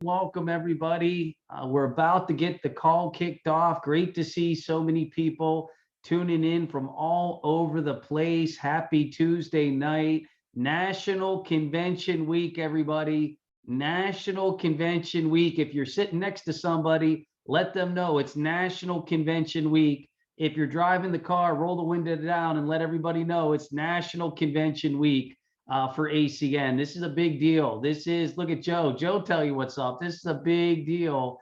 Welcome, everybody. We're about to get the call kicked off. Great to see so many people tuning in from all over the place. Happy Tuesday night. National Convention Week, everybody. National Convention Week. If you're sitting next to somebody, let them know it's National Convention Week. If you're driving the car, roll the window down and let everybody know it's National Convention Week for ACN. This is a big deal. This is, look at Joe. Joe, tell you what's up. This is a big deal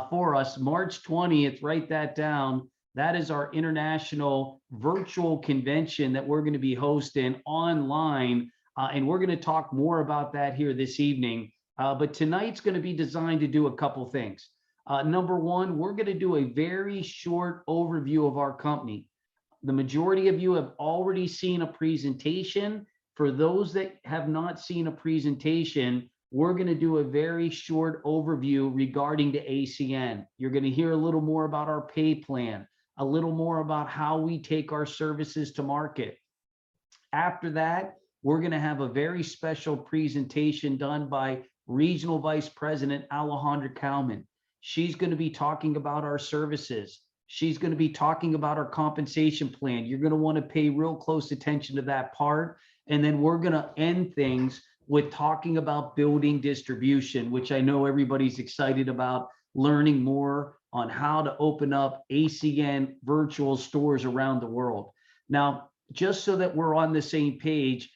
for us. March 20th, write that down. That is our international virtual convention that we're going to be hosting online. And we're going to talk more about that here this evening. But tonight's going to be designed to do a couple things. Number one, we're going to do a very short overview of our company. The majority of you have already seen a presentation. For those that have not seen a presentation, we're going to do a very short overview regarding the ACN. You're going to hear a little more about our pay plan, a little more about how we take our services to market. After that, we're going to have a very special presentation done by Regional Vice President Alejandra Cowman. She's going to be talking about our services. She's going to be talking about our compensation plan. You're going to want to pay real close attention to that part. And then we're going to end things with talking about building distribution, which I know everybody's excited about, learning more on how to open up ACN virtual stores around the world. Now, just so that we're on the same page,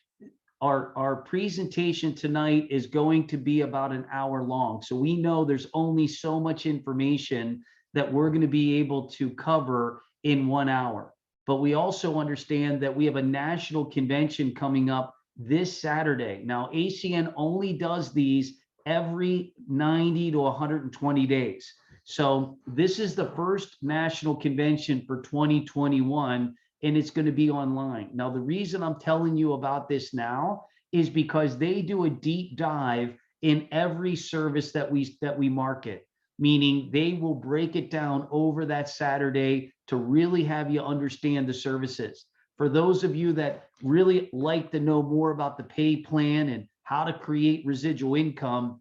our presentation tonight is going to be about an hour long. So we know there's only so much information that we're going to be able to cover in 1 hour. But we also understand that we have a national convention coming up this Saturday. Now, ACN only does these every 90 to 120 days. So this is the first national convention for 2021, and it's going to be online. Now, the reason I'm telling you about this now is because they do a deep dive in every service that we market, meaning they will break it down over that Saturday to really have you understand the services. For those of you that really like to know more about the pay plan and how to create residual income,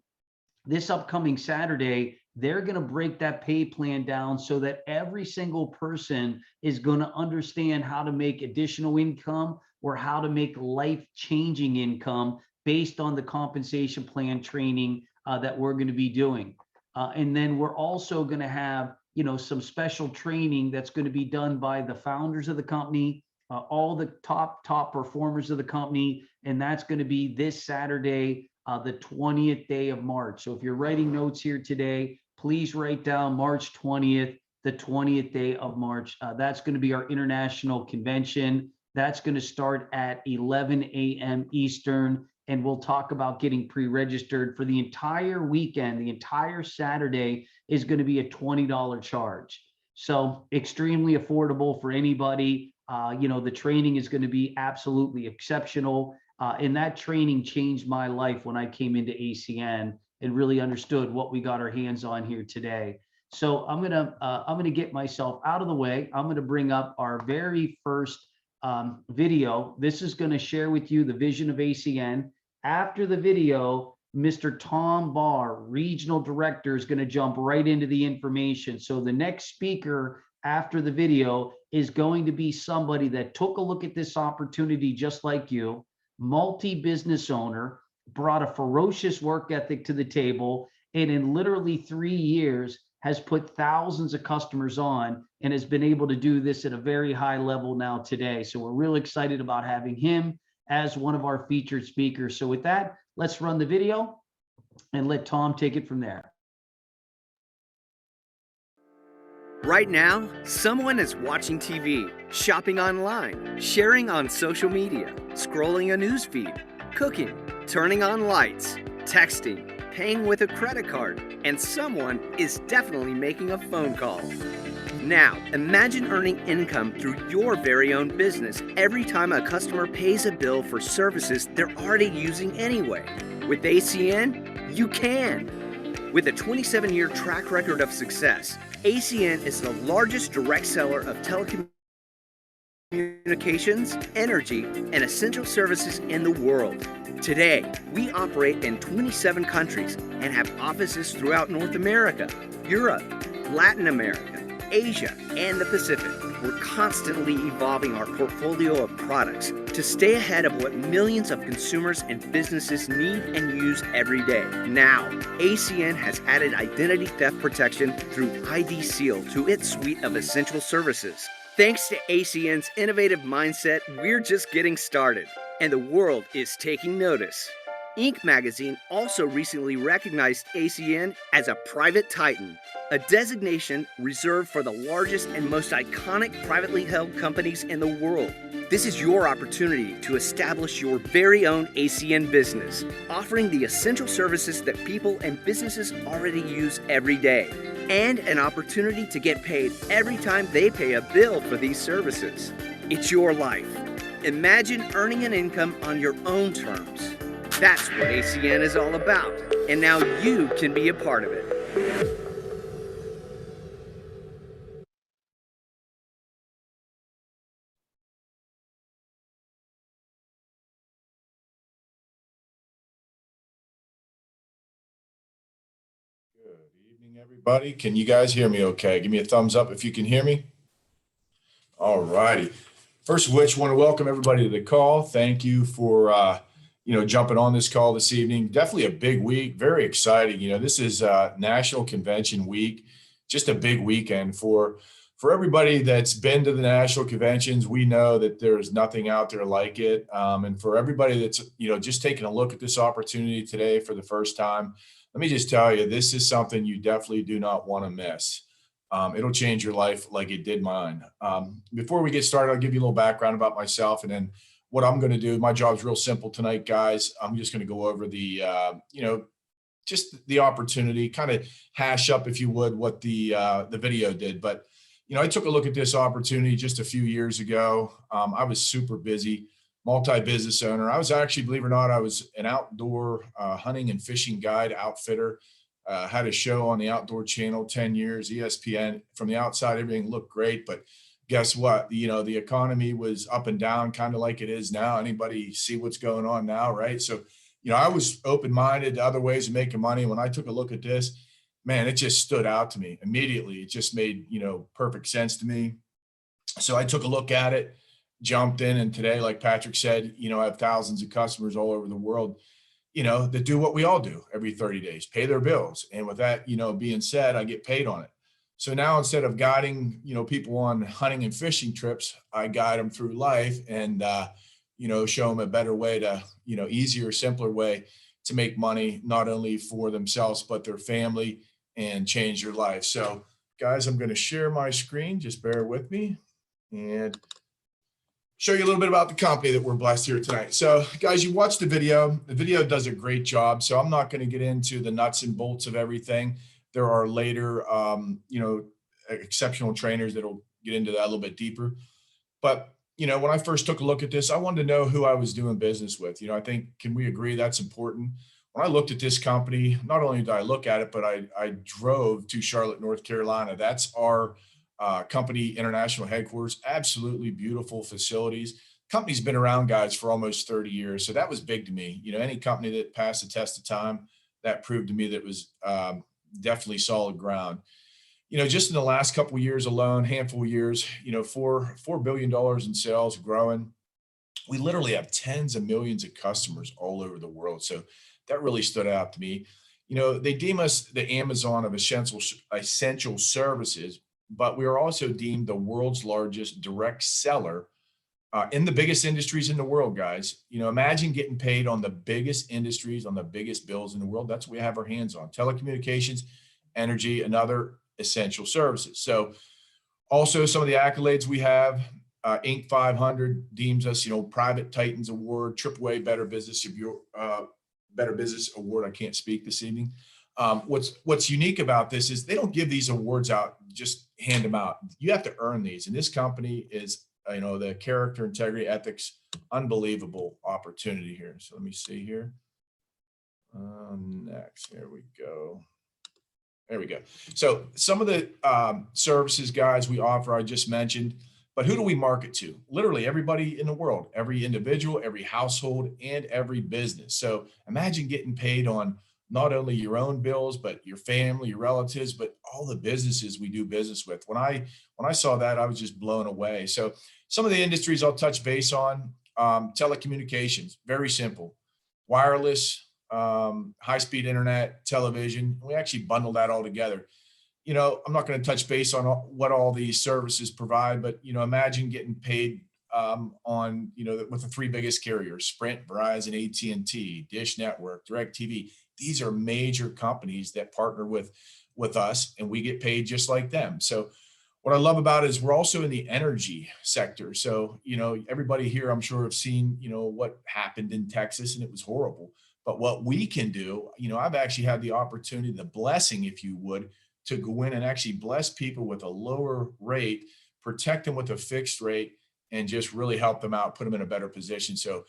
this upcoming Saturday, they're going to break that pay plan down so that every single person is going to understand how to make additional income or how to make life-changing income based on the compensation plan training that we're going to be doing. And then we're also going to have, some special training that's going to be done by the founders of the company, all the top performers of the company, and that's going to be this Saturday, the 20th day of March. So if you're writing notes here today, please write down March 20th, the 20th day of March. That's going to be our international convention. That's going to start at 11 a.m. Eastern. And we'll talk about getting pre-registered for the entire weekend. The entire Saturday is going to be a $20 charge. So extremely affordable for anybody. The training is going to be absolutely exceptional. And that training changed my life when I came into ACN and really understood what we got our hands on here today. So I'm gonna get myself out of the way. I'm gonna bring up our very first video. This is going to share with you the vision of ACN. After the video, Mr. Tom Barr, Regional Director, is going to jump right into the information. So the next speaker after the video is going to be somebody that took a look at this opportunity just like you, multi-business owner, brought a ferocious work ethic to the table, and in literally 3 years has put thousands of customers on and has been able to do this at a very high level now today. So we're real excited about having him as one of our featured speakers. So with that, let's run the video and let Tom take it from there. Right now, someone is watching TV, shopping online, sharing on social media, scrolling a news feed, cooking, turning on lights, texting, paying with a credit card, and someone is definitely making a phone call. Now, imagine earning income through your very own business every time a customer pays a bill for services they're already using anyway. With ACN, you can. With a 27-year track record of success, ACN is the largest direct seller of telecommunications telecommunications, energy, and essential services in the world. Today, we operate in 27 countries and have offices throughout North America, Europe, Latin America, Asia, and the Pacific. We're constantly evolving our portfolio of products to stay ahead of what millions of consumers and businesses need and use every day. Now, ACN has added identity theft protection through ID Seal to its suite of essential services. Thanks to ACN's innovative mindset, we're just getting started, and the world is taking notice. Inc. magazine also recently recognized ACN as a private titan, a designation reserved for the largest and most iconic privately held companies in the world. This is your opportunity to establish your very own ACN business, offering the essential services that people and businesses already use every day, and an opportunity to get paid every time they pay a bill for these services. It's your life. Imagine earning an income on your own terms. That's what ACN is all about, and now you can be a part of it. Good evening, everybody. Can you guys hear me okay? Give me a thumbs up if you can hear me. All righty. First of which, want to welcome everybody to the call. Thank you for jumping on this call this evening. Definitely a big week, very exciting. This is National Convention Week, just a big weekend for everybody that's been to the national conventions. We know that there's nothing out there like it. And for everybody that's, just taking a look at this opportunity today for the first time, let me just tell you, this is something you definitely do not want to miss. It'll change your life like it did mine. Before we get started, I'll give you a little background about myself and then what I'm going to do. My job's real simple tonight, guys. I'm just going to go over the, just the opportunity, kind of hash up, if you would, what the video did. But, I took a look at this opportunity just a few years ago. I was super busy, multi-business owner. I was actually, believe it or not, I was an outdoor hunting and fishing guide outfitter. Had a show on the Outdoor Channel, 10 years, ESPN. From the outside, everything looked great, but guess what? The economy was up and down, kind of like it is now. Anybody see what's going on now, right? So, I was open-minded to other ways of making money. When I took a look at this, man, it just stood out to me immediately. It just made, perfect sense to me. So I took a look at it, jumped in, and today, like Patrick said, I have thousands of customers all over the world, that do what we all do every 30 days, pay their bills. And with that, being said, I get paid on it. So now instead of guiding, people on hunting and fishing trips, I guide them through life and, show them a better way to, easier, simpler way to make money, not only for themselves, but their family, and change your life. So guys, I'm going to share my screen. Just bear with me and show you a little bit about the company that we're blessed here tonight. So guys, you watched the video. The video does a great job. So I'm not going to get into the nuts and bolts of everything. There are later, exceptional trainers that'll get into that a little bit deeper. But, when I first took a look at this, I wanted to know who I was doing business with. I think, can we agree that's important? When I looked at this company, not only did I look at it, but I drove to Charlotte, North Carolina. That's our company international headquarters. Absolutely beautiful facilities. Company's been around, guys, for almost 30 years. So that was big to me. Any company that passed the test of time, that proved to me that was definitely solid ground. Just in the last couple of years alone, handful of years, $4 billion in sales, growing. We literally have tens of millions of customers all over the world. So that really stood out to me. They deem us the Amazon of essential services, but we are also deemed the world's largest direct seller in the biggest industries in the world, guys. Imagine getting paid on the biggest industries, on the biggest bills in the world. That's what we have our hands on: telecommunications, energy, and other essential services. So also some of the accolades we have, Inc. 500 deems us, Private Titans Award, AAA Better Business Award. I can't speak this evening. What's unique about this is they don't give these awards out, just hand them out. You have to earn these. And this company is, the character, integrity, ethics, unbelievable opportunity here. So let me see here. Next, there we go. There we go. So some of the services, guys, we offer, I just mentioned, But who do we market to? Literally everybody in the world, every individual, every household, and every business. So imagine getting paid on not only your own bills, but your family, your relatives, but all the businesses we do business with. When I saw that, I was just blown away. So some of the industries I'll touch base on, telecommunications, very simple, wireless, high-speed internet, television. We actually bundle that all together. I'm not going to touch base on what all these services provide, but, imagine getting paid on, with the three biggest carriers, Sprint, Verizon, AT&T, Dish Network, DirecTV. These are major companies that partner with us, and we get paid just like them. So what I love about it is we're also in the energy sector. So, everybody here, I'm sure, have seen, what happened in Texas, and it was horrible. But what we can do, I've actually had the opportunity, the blessing, if you would, to go in and actually bless people with a lower rate, protect them with a fixed rate, and just really help them out, put them in a better position. So,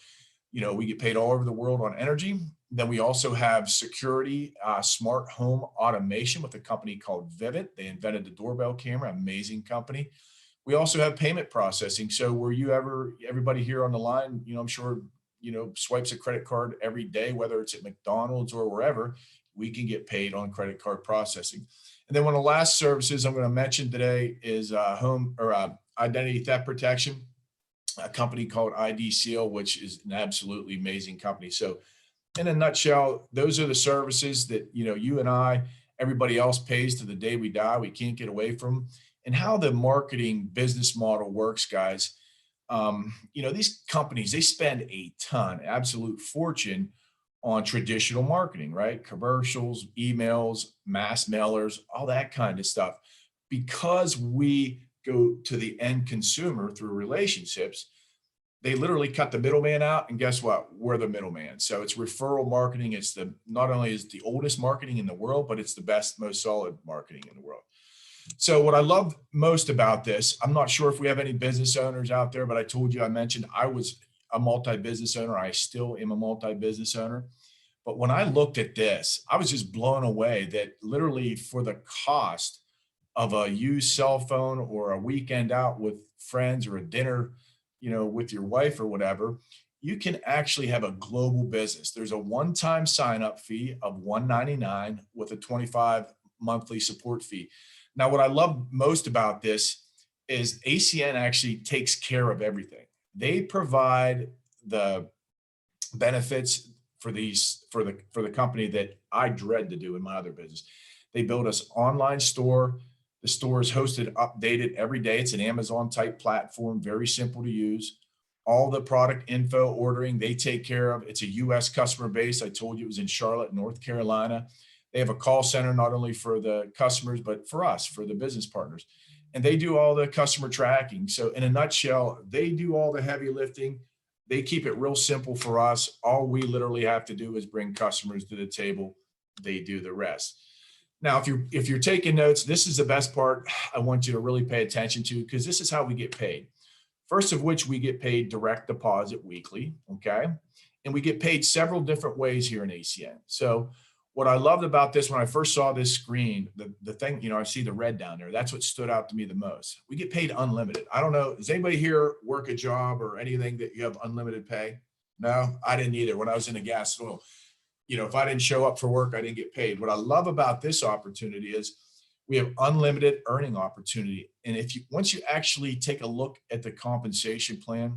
we get paid all over the world on energy. Then we also have security, smart home automation with a company called Vivint. They invented the doorbell camera, amazing company. We also have payment processing. So everybody here on the line, I'm sure, swipes a credit card every day, whether it's at McDonald's or wherever, we can get paid on credit card processing. And then one of the last services I'm going to mention today is identity theft protection, a company called ID Seal, which is an absolutely amazing company. So in a nutshell, those are the services that, you and I, everybody else pays to the day we die. We can't get away from. And how the marketing business model works, guys. These companies, they spend a ton, absolute fortune on traditional marketing, right? Commercials, emails, mass mailers, all that kind of stuff. Because we go to the end consumer through relationships, they literally cut the middleman out, and guess what? We're the middleman. So it's referral marketing. It's not only is the oldest marketing in the world, but it's the best, most solid marketing in the world. So what I love most about this, I'm not sure if we have any business owners out there, but I mentioned I was a multi-business owner. I still am a multi-business owner. But when I looked at this, I was just blown away that literally for the cost of a used cell phone or a weekend out with friends or a dinner, with your wife or whatever, you can actually have a global business. There's a one-time sign-up fee of $199 with a 25 monthly support fee. Now, what I love most about this is ACN actually takes care of everything. They provide the benefits for the company that I dread to do in my other business. They build us online store. The store is hosted, updated every day. It's an Amazon type platform, very simple to use. All the product info ordering, they take care of. It's a US customer base. I told you it was in Charlotte, North Carolina. They have a call center, not only for the customers, but for us, for the business partners. And they do all the customer tracking. So in a nutshell, they do all the heavy lifting. They keep it real simple for us. All we have to do is bring customers to the table. They do the rest. Now, if you're taking notes, this is the best part I want you to really pay attention to, because this is how we get paid. First of which, we get paid direct deposit weekly, okay? And we get paid several different ways here in ACN. So what I loved about this, when I first saw this screen, the thing, I see the red down there. That's what stood out to me the most. We get paid unlimited. I don't know, does anybody here work a job or anything that you have unlimited pay? No, I didn't either when I was in the gas and oil. If I didn't show up for work, I didn't get paid. What I love about this opportunity is we have unlimited earning opportunity. And once you actually take a look at the compensation plan,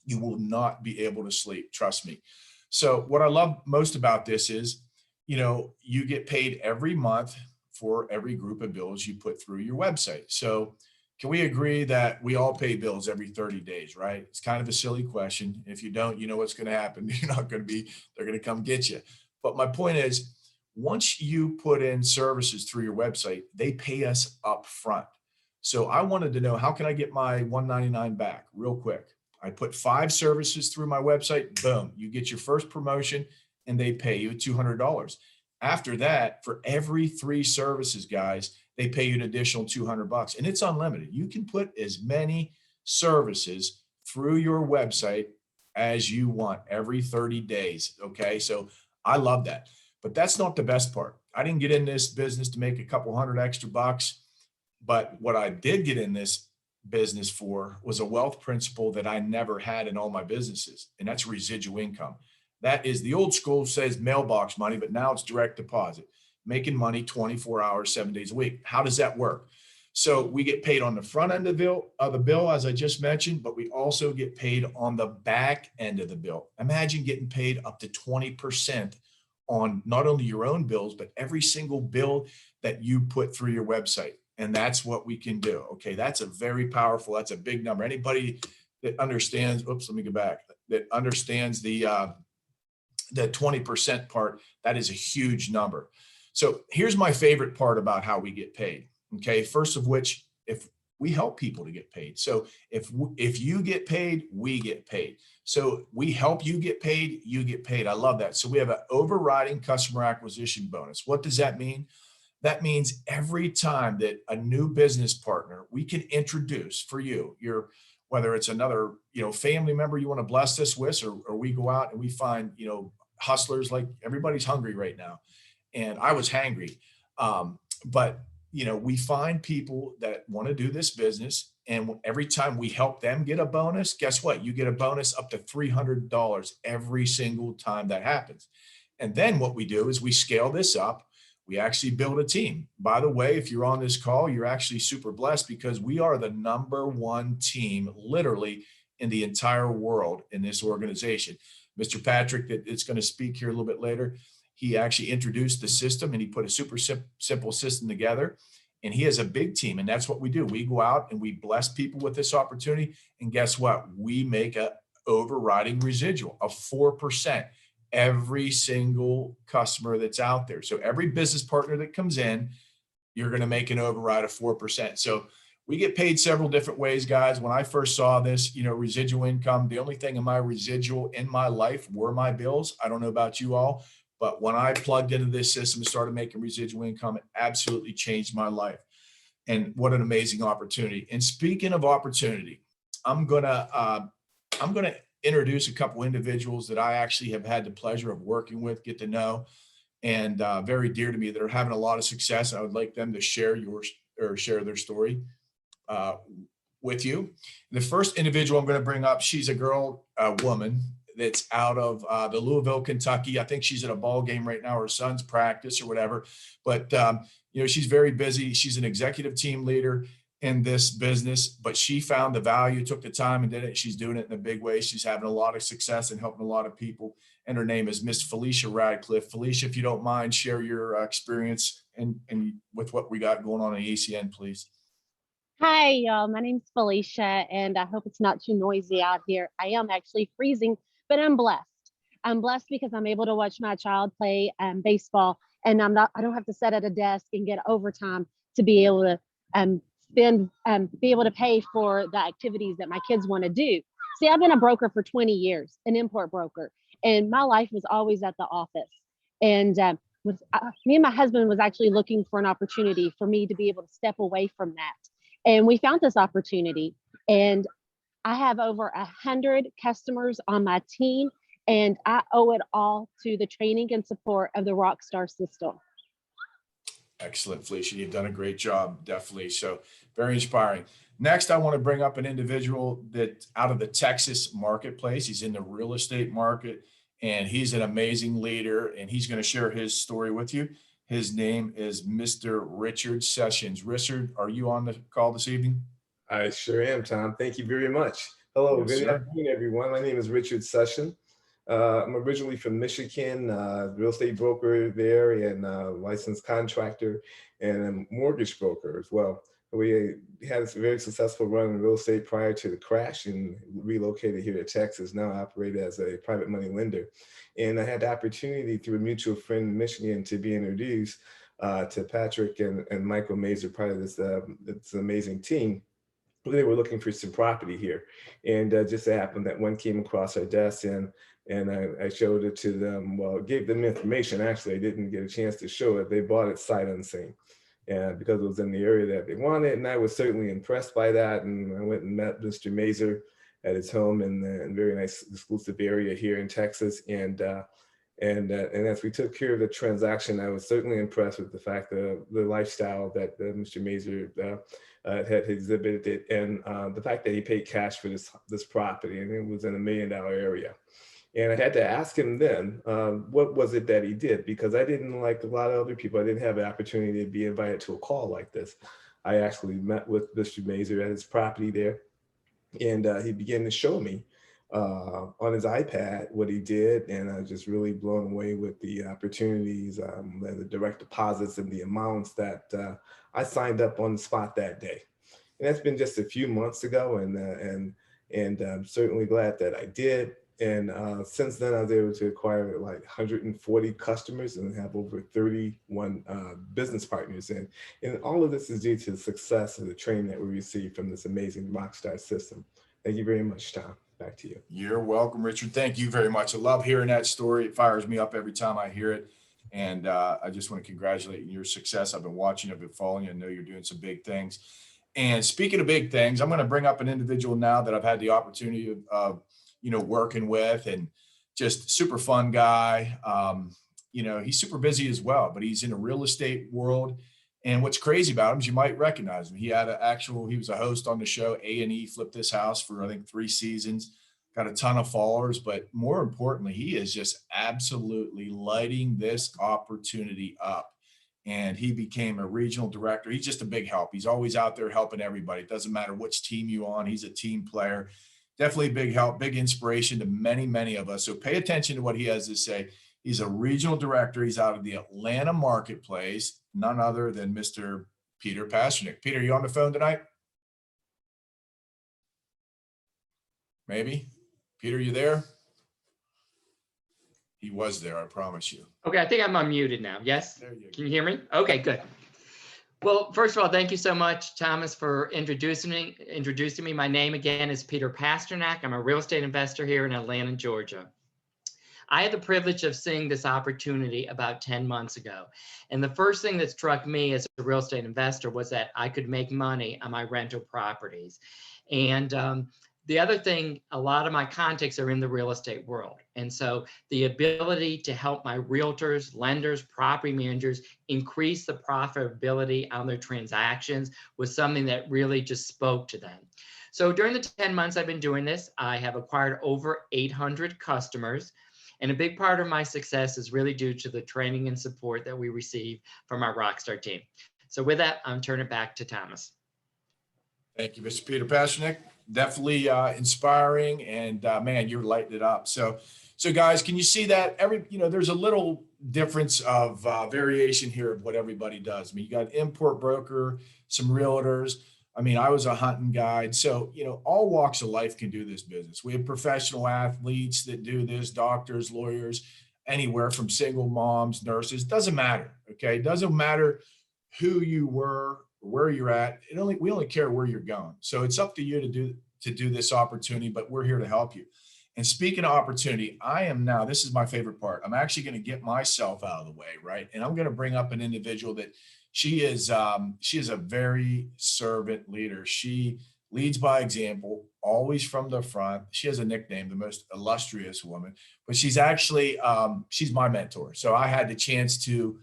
you will not be able to sleep. Trust me. So what I love most about this is, you get paid every month for every group of bills you put through your website. So can we agree that we all pay bills every 30 days, right? It's kind of a silly question. If you don't, you know what's going to happen. They're going to come get you. But my point is, once you put in services through your website, they pay us up front. So I wanted to know, how can I get my $199 back real quick? I put 5 services through my website. Boom, you get your first promotion and they pay you $200. After that, for every 3 services, guys, they pay you an additional $200, and it's unlimited. You can put as many services through your website as you want every 30 days. Okay. So I love that, but that's not the best part. I didn't get in this business to make a couple hundred extra bucks, but what I did get in this business for was a wealth principle that I never had in all my businesses, and that's residual income. That is, the old school says mailbox money, but now it's direct deposit, making money 24 hours, 7 days a week. How does that work? So we get paid on the front end of the bill, as I just mentioned, but we also get paid on the back end of the bill. Imagine getting paid up to 20% on not only your own bills, but every single bill that you put through your website. And that's what we can do. Okay, that's a very powerful, that's a big number. Anybody that understands, oops, let me go back, that understands the 20% part, that is a huge number. So here's my favorite part about how we get paid. Okay, first of which, if we help people to get paid. So if you get paid, we get paid. So we help you get paid, you get paid. I love that. So we have an overriding customer acquisition bonus. What does that mean? That means every time that a new business partner we can introduce for you, whether it's another, family member you want to bless us with, or we go out and we find, hustlers, like everybody's hungry right now. And I was hangry. But we find people that want to do this business, and every time we help them get a bonus, guess what? You get a bonus up to $300 every single time that happens. And then what we do is we scale this up. We actually build a team. By the way, if you're on this call, you're actually super blessed, because we are the #1 team literally in the entire world in this organization. Mr. Patrick, that is going to speak here a little bit later, he actually introduced the system, and he put a super simple system together, and he has a big team. And that's what we do. We go out and we bless people with this opportunity. And guess what? We make a overriding residual of 4% every single customer that's out there. So every business partner that comes in, you're going to make an override of 4%. So we get paid several different ways, guys. When I first saw this, residual income, the only thing in my residual in my life were my bills. I don't know about you all, but when I plugged into this system and started making residual income, it absolutely changed my life. And what an amazing opportunity. And speaking of opportunity, I'm gonna introduce a couple individuals that I actually have had the pleasure of working with, get to know, and very dear to me, that are having a lot of success. I would like them to share their story with you. The first individual I'm going to bring up, she's a woman that's out of the Louisville, Kentucky. I think she's at a ball game right now, her son's practice or whatever. But she's very busy. She's an executive team leader in this business, but she found the value, took the time and did it. She's doing it in a big way. She's having a lot of success and helping a lot of people. And her name is Miss Felicia Radcliffe. Felicia, if you don't mind, share your experience and with what we got going on in ACN, please. Hi, y'all. My name's Felicia, and I hope it's not too noisy out here. I am actually freezing, but I'm blessed. I'm blessed because I'm able to watch my child play baseball, and I don't have to sit at a desk and get overtime to be able to be able to pay for the activities that my kids want to do. See, I've been a broker for 20 years, an import broker, and my life was always at the office. And me and my husband was actually looking for an opportunity for me to be able to step away from that. And we found this opportunity, and I have over 100 customers on my team, and I owe it all to the training and support of the Rockstar system. Excellent, Felicia. You've done a great job, definitely. So very inspiring. Next, I want to bring up an individual that out of the Texas marketplace. He's in the real estate market, and he's an amazing leader, and he's going to share his story with you. His name is Mr. Richard Sessions. Richard, are you on the call this evening? I sure am, Tom. Thank you very much. Hello, Yes, good sir. afternoon, everyone. My name is Richard Sessions. I'm originally from Michigan, real estate broker there, and licensed contractor, and a mortgage broker as well. We had a very successful run in real estate prior to the crash, and relocated here to Texas. Now I operate as a private money lender. And I had the opportunity through a mutual friend in Michigan to be introduced to Patrick and Michael Mazur, part of this amazing team. They were looking for some property here, and just so happened that one came across our desk, and I showed it to them. Well, gave them information. Actually, I didn't get a chance to show it. They bought it sight unseen, and because it was in the area that they wanted, and I was certainly impressed by that. And I went and met Mr. Mazur at his home in a very nice exclusive area here in Texas, and And as we took care of the transaction, I was certainly impressed with the fact that the lifestyle that Mr. Mazur had exhibited, and the fact that he paid cash for this property, and it was in $1 million area. And I had to ask him then, what was it that he did? Because I didn't, like a lot of other people, I didn't have the opportunity to be invited to a call like this. I actually met with Mr. Mazur at his property there, and he began to show me on his iPad what he did, and I was just really blown away with the opportunities and the direct deposits and the amounts that I signed up on the spot that day. And that's been just a few months ago, and I'm certainly glad that I did. And since then, I was able to acquire like 140 customers and have over 31 business partners. And all of this is due to the success of the training that we received from this amazing Rockstar system. Thank you very much, Tom. Back to you. You're welcome, Richard. Thank you very much. I love hearing that story. It fires me up every time I hear it. And I just want to congratulate you on your success. I've been watching, I've been following you. I know you're doing some big things. And speaking of big things, I'm going to bring up an individual now that I've had the opportunity of working with, and just super fun guy. He's super busy as well, but he's in the real estate world. And what's crazy about him is you might recognize him. He was a host on the show A&E, Flip This House, for I think 3 seasons, got a ton of followers, but more importantly, he is just absolutely lighting this opportunity up. And he became a regional director. He's just a big help. He's always out there helping everybody. It doesn't matter which team you're on. He's a team player. Definitely a big help, big inspiration to many, many of us. So pay attention to what he has to say. He's a regional director. He's out of the Atlanta marketplace, none other than Mr. Peter Pasternak. Peter, you on the phone tonight? Maybe. Peter, you there? He was there, I promise you. Okay, I think I'm unmuted now. Yes? There you go. Can you hear me? Okay, good. Well, first of all, thank you so much, Thomas, for introducing me. My name again is Peter Pasternak. I'm a real estate investor here in Atlanta, Georgia. I had the privilege of seeing this opportunity about 10 months ago. And the first thing that struck me as a real estate investor was that I could make money on my rental properties. And the other thing, a lot of my contacts are in the real estate world. And so the ability to help my realtors, lenders, property managers increase the profitability on their transactions was something that really just spoke to them. So during the 10 months I've been doing this, I have acquired over 800 customers. And a big part of my success is really due to the training and support that we receive from our Rockstar team. So with that, I'm turning it back to Thomas. Thank you, Mr. Peter Pasternak. Definitely inspiring, and man, you're lighting it up. So guys, can you see that? There's a little difference of variation here of what everybody does. I mean, you got import broker, some realtors. I mean, I was a hunting guide. So, all walks of life can do this business. We have professional athletes that do this, doctors, lawyers, anywhere from single moms, nurses, doesn't matter. Okay. It doesn't matter who you were, where you're at. We only care where you're going. So it's up to you to do this opportunity, but we're here to help you. And speaking of opportunity, this is my favorite part. I'm actually going to get myself out of the way, right? And I'm going to bring up an individual that she is a very servant leader. She leads by example, always from the front. She has a nickname, the most illustrious woman, but she's actually, she's my mentor. So I had the chance to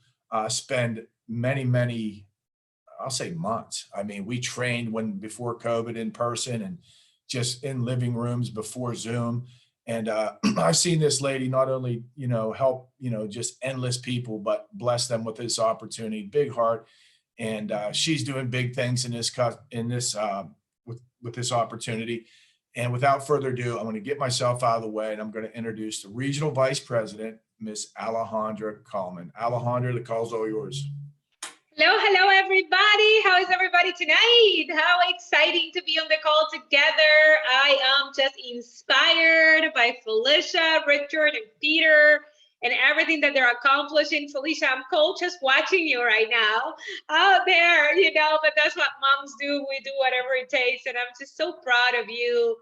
spend many, I'll say months. I mean, we trained before COVID in person and just in living rooms before Zoom. And I've seen this lady not only, help, just endless people, but bless them with this opportunity, big heart. And she's doing big things with this opportunity. And without further ado, I'm going to get myself out of the way, and I'm going to introduce the Regional Vice President, Miss Alejandra Coleman. Alejandra, the call's all yours. Hello, everybody. How is everybody tonight? How exciting to be on the call together. I am just inspired by Felicia, Richard, and Peter, and everything that they're accomplishing. Felicia, I'm cold just watching you right now out there, but that's what moms do. We do whatever it takes. And I'm just so proud of you,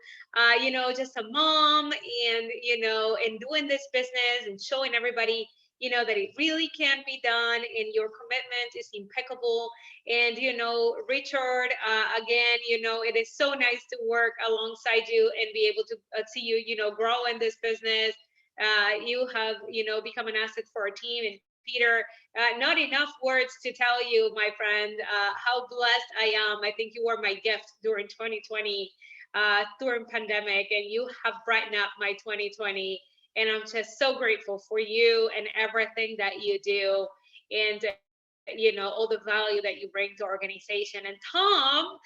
just a mom and doing this business and showing everybody that it really can be done, and your commitment is impeccable. And, Richard, again, it is so nice to work alongside you and be able to see you, grow in this business. You have, become an asset for our team. And Peter, not enough words to tell you, my friend, how blessed I am. I think you were my gift during 2020, during pandemic, and you have brightened up my 2020. And I'm just so grateful for you and everything that you do, and all the value that you bring to organization. And Tom,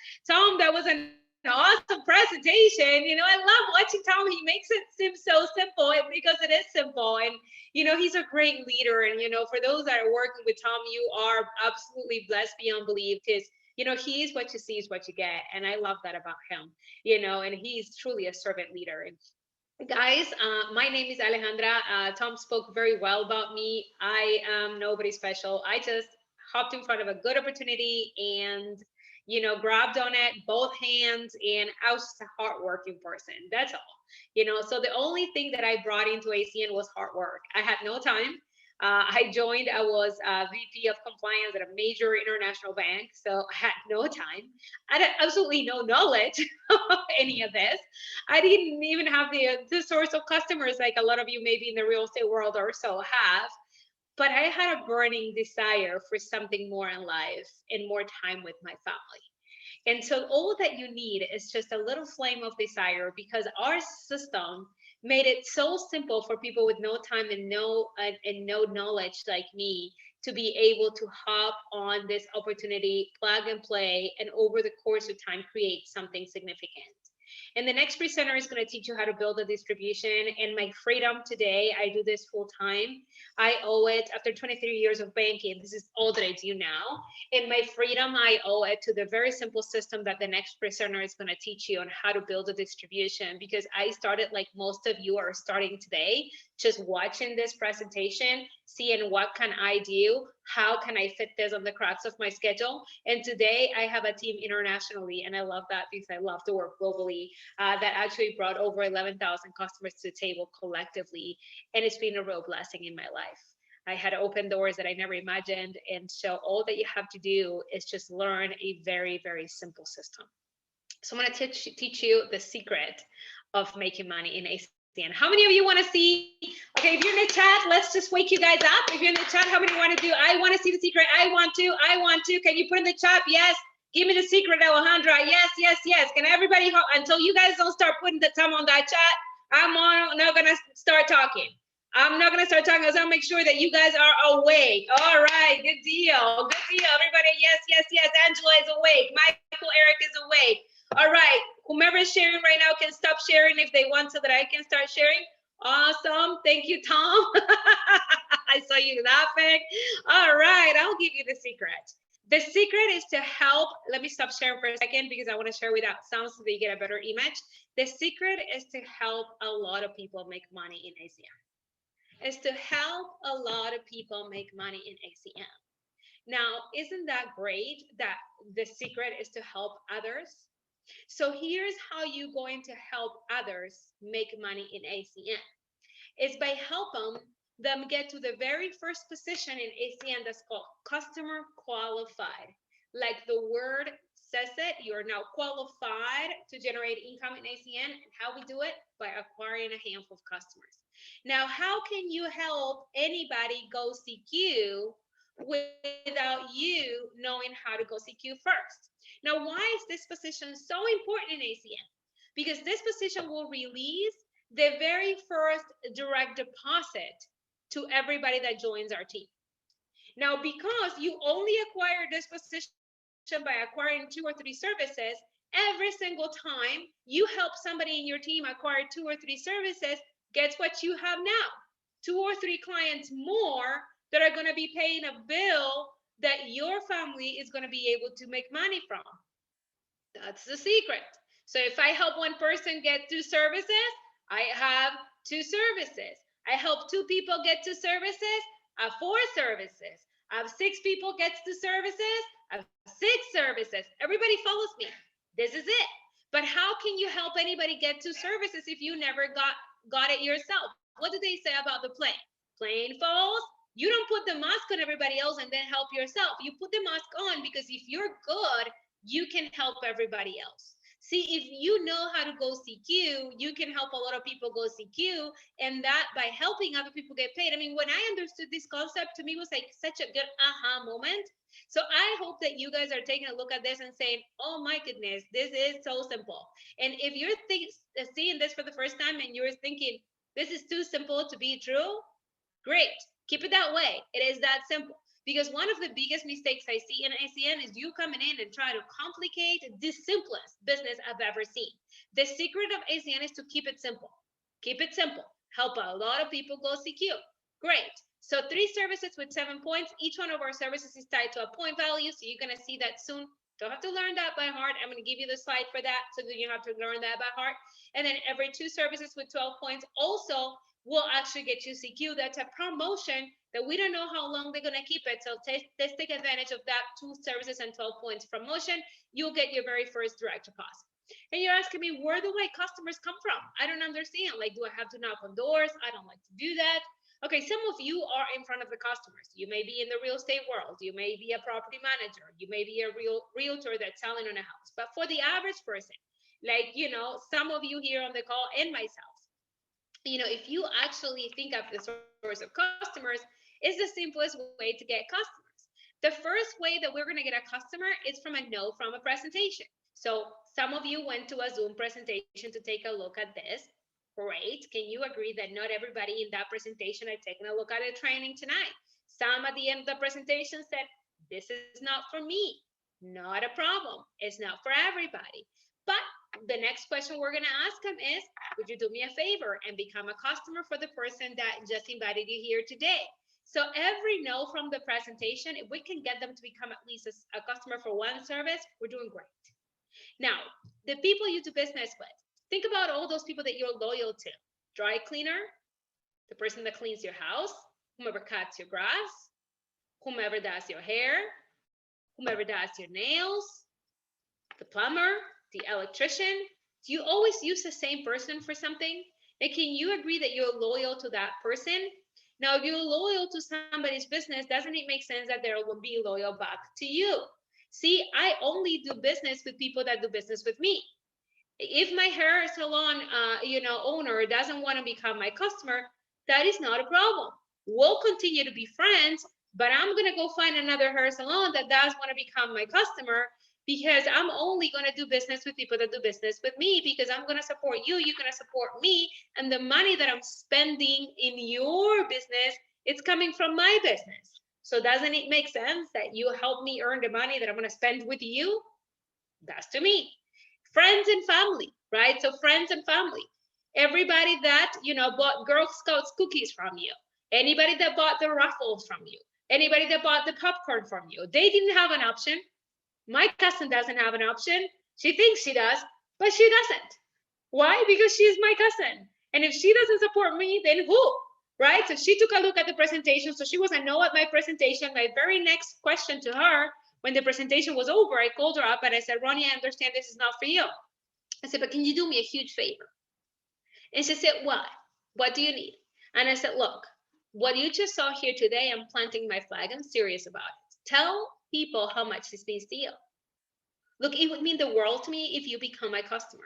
that was an awesome presentation. I love watching Tom. He makes it seem so simple, because it is simple. And he's a great leader. And for those that are working with Tom, you are absolutely blessed beyond belief, because he is what you see is what you get. And I love that about him. And he's truly a servant leader. And guys, my name is Alejandra. Tom spoke very well about me. I am nobody special. I just hopped in front of a good opportunity and grabbed on it both hands, and I was just a hardworking person. That's all. So the only thing that I brought into ACN was hard work. I had no time. I joined, I was VP of compliance at a major international bank, so I had no time. I had absolutely no knowledge of any of this. I didn't even have the source of customers like a lot of you maybe in the real estate world or so have. But I had a burning desire for something more in life and more time with my family. And so all that you need is just a little flame of desire, because our system made it so simple for people with no time and no knowledge like me to be able to hop on this opportunity, plug and play, and over the course of time create something significant. And the next presenter is going to teach you how to build a distribution. And my freedom today, I do this full time. I owe it, after 23 years of banking, this is all that I do now. And my freedom, I owe it to the very simple system that the next presenter is going to teach you on how to build a distribution. Because I started like most of you are starting today, just watching this presentation, seeing what can I do, how can I fit this on the cracks of my schedule. And today I have a team internationally, and I love that because I love to work globally, that actually brought over 11,000 customers to the table collectively. And it's been a real blessing in my life. I had opened doors that I never imagined. And so all that you have to do is just learn a very, very simple system. So I'm going to teach you the secret of making money in ACN. How many of you want to see? Okay, if you're in the chat, let's just wake you guys up. If you're in the chat, how many want to do? I want to see the secret. I want to. Can you put in the chat? Yes. Give me the secret, Alejandra. Yes. Can everybody, until you guys don't start putting the time on that chat, I'm not going to start talking. I'm not going to start talking because I'll make sure that you guys are awake. All right, good deal. Everybody, yes. Angela is awake. Michael, Eric is awake. All right, whomever is sharing right now can stop sharing if they want so that I can start sharing. Awesome. Thank you, Tom. I saw you laughing. All right, I'll give you the secret. The secret is to help. Let me stop sharing for a second because I want to share without sound so that you get a better image. The secret is to help a lot of people make money in ACN. Is to help a lot of people make money in ACN. Now, isn't that great that the secret is to help others? So here's how you're going to help others make money in ACN. It's by helping them get to the very first position in ACN that's called customer qualified. Like the word says it, you're now qualified to generate income in ACN. And how we do it? By acquiring a handful of customers. Now, how can you help anybody go CQ without you knowing how to go CQ first? Now, why is this position so important in ACN? Because this position will release the very first direct deposit to everybody that joins our team. Now, because you only acquire this position by acquiring 2 or 3 services, every single time you help somebody in your team acquire 2 or 3 services, guess what you have now? 2 or 3 clients more that are going to be paying a bill that your family is going to be able to make money from. That's the secret. So if I help one person get 2 services, I have 2 services. I help 2 people get 2 services, I have 4 services. I have 6 people get 2 services, I have 6 services. Everybody follows me. This is it. But how can you help anybody get 2 services if you never got it yourself? What do they say about the plane? Plane falls. You don't put the mask on everybody else and then help yourself. You put the mask on because if you're good, you can help everybody else. See, if you know how to go CQ, you can help a lot of people go CQ, and that by helping other people get paid. I mean, when I understood this concept, to me was like such a good aha moment. So I hope that you guys are taking a look at this and saying, oh my goodness, this is so simple. And if you're seeing this for the first time and you're thinking, this is too simple to be true, great, keep it that way. It is that simple. Because one of the biggest mistakes I see in ACN is you coming in and try to complicate the simplest business I've ever seen. The secret of ACN is to keep it simple. Keep it simple. Help a lot of people go CQ. Great. So 3 services with 7 points. Each one of our services is tied to a point value. So you're going to see that soon. Don't have to learn that by heart. I'm going to give you the slide for that so that you don't have to learn that by heart. And then every 2 services with 12 points also will actually get you CQ. That's a promotion that we don't know how long they're going to keep it. So let's take advantage of that 2 services and 12 points promotion. You'll get your very first direct deposit. And you're asking me, where do my customers come from? I don't understand. Like, do I have to knock on doors? I don't like to do that. Okay, some of you are in front of the customers. You may be in the real estate world. You may be a property manager. You may be a realtor that's selling on a house. But for the average person, like, you know, some of you here on the call and myself, you know, if you actually think of the source of customers, is the simplest way to get customers. The first way that we're going to get a customer is from a no from a presentation. So some of you went to a Zoom presentation to take a look at this. Great. Can you agree that not everybody in that presentation are taking a look at a training tonight? Some at the end of the presentation said, this is not for me. Not a problem. It's not for everybody. But the next question we're going to ask them is, would you do me a favor and become a customer for the person that just invited you here today? So every no from the presentation, if we can get them to become at least a customer for one service, we're doing great. Now, the people you do business with, think about all those people that you're loyal to. Dry cleaner, the person that cleans your house, whomever cuts your grass, whomever does your hair, whomever does your nails, the plumber, the electrician. Do you always use the same person for something? And can you agree that you're loyal to that person? Now, if you're loyal to somebody's business, doesn't it make sense that they will be loyal back to you? See, I only do business with people that do business with me. If my hair salon, owner doesn't want to become my customer, that is not a problem. We'll continue to be friends, but I'm going to go find another hair salon that does want to become my customer, because I'm only going to do business with people that do business with me, because I'm going to support you, you're going to support me, and the money that I'm spending in your business, it's coming from my business. So doesn't it make sense that you help me earn the money that I'm going to spend with you? That's to me. Friends and family, right? So friends and family. Everybody that, bought Girl Scouts cookies from you, anybody that bought the raffles from you, anybody that bought the popcorn from you, they didn't have an option. My cousin doesn't have an option. She thinks she does, but she doesn't. Why? Because she's my cousin. And if she doesn't support me, then who? Right? So she took a look at the presentation. So she was a no at my presentation. My very next question to her, when the presentation was over, I called her up and I said, Ronnie, I understand this is not for you. I said, but can you do me a huge favor? And she said, what? What do you need? And I said, look, what you just saw here today, I'm planting my flag. I'm serious about it. Tell people how much this means to you. Look, it would mean the world to me if you become my customer.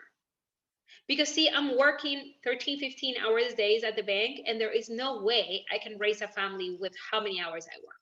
Because see, I'm working 13, 15 hours days at the bank, and there is no way I can raise a family with how many hours I work.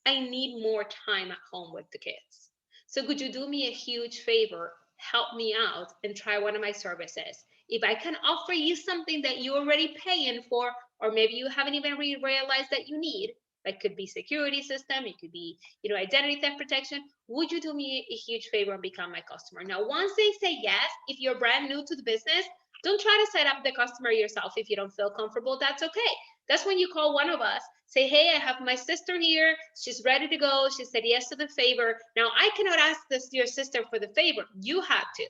I need more time at home with the kids. So could you do me a huge favor, help me out and try one of my services? If I can offer you something that you're already paying for, or maybe you haven't even realized that you need, that could be security system, it could be, identity theft protection, would you do me a huge favor and become my customer? Now, once they say yes, if you're brand new to the business, don't try to set up the customer yourself. If you don't feel comfortable, that's okay. That's when you call one of us, say, hey, I have my sister here. She's ready to go. She said yes to the favor. Now, I cannot ask your sister for the favor. You have to.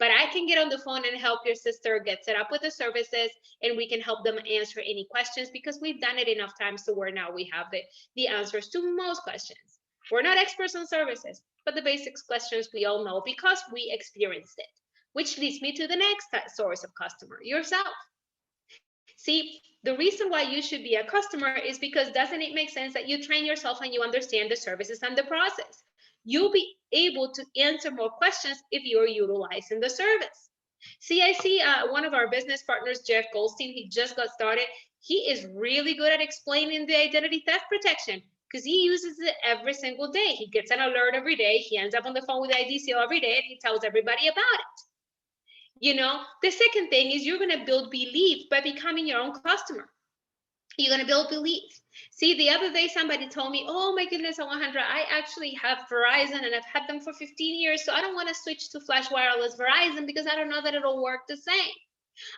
But I can get on the phone and help your sister get set up with the services, and we can help them answer any questions, because we've done it enough times to where now we have the answers to most questions. We're not experts on services, but the basics questions we all know because we experienced it, which leads me to the next source of customer, yourself. See, the reason why you should be a customer is because doesn't it make sense that you train yourself and you understand the services and the process? able to answer more questions if you're utilizing the service. See, I see one of our business partners, Jeff Goldstein, he just got started. He is really good at explaining the identity theft protection because he uses it every single day. He gets an alert every day. He ends up on the phone with the IDCO every day, and he tells everybody about it. You know, the second thing is you're going to build belief by becoming your own customer. You're going to build belief. See, the other day somebody told me, oh my goodness, Alejandra, I actually have Verizon and I've had them for 15 years, so I don't want to switch to Flash Wireless Verizon because I don't know that it'll work the same.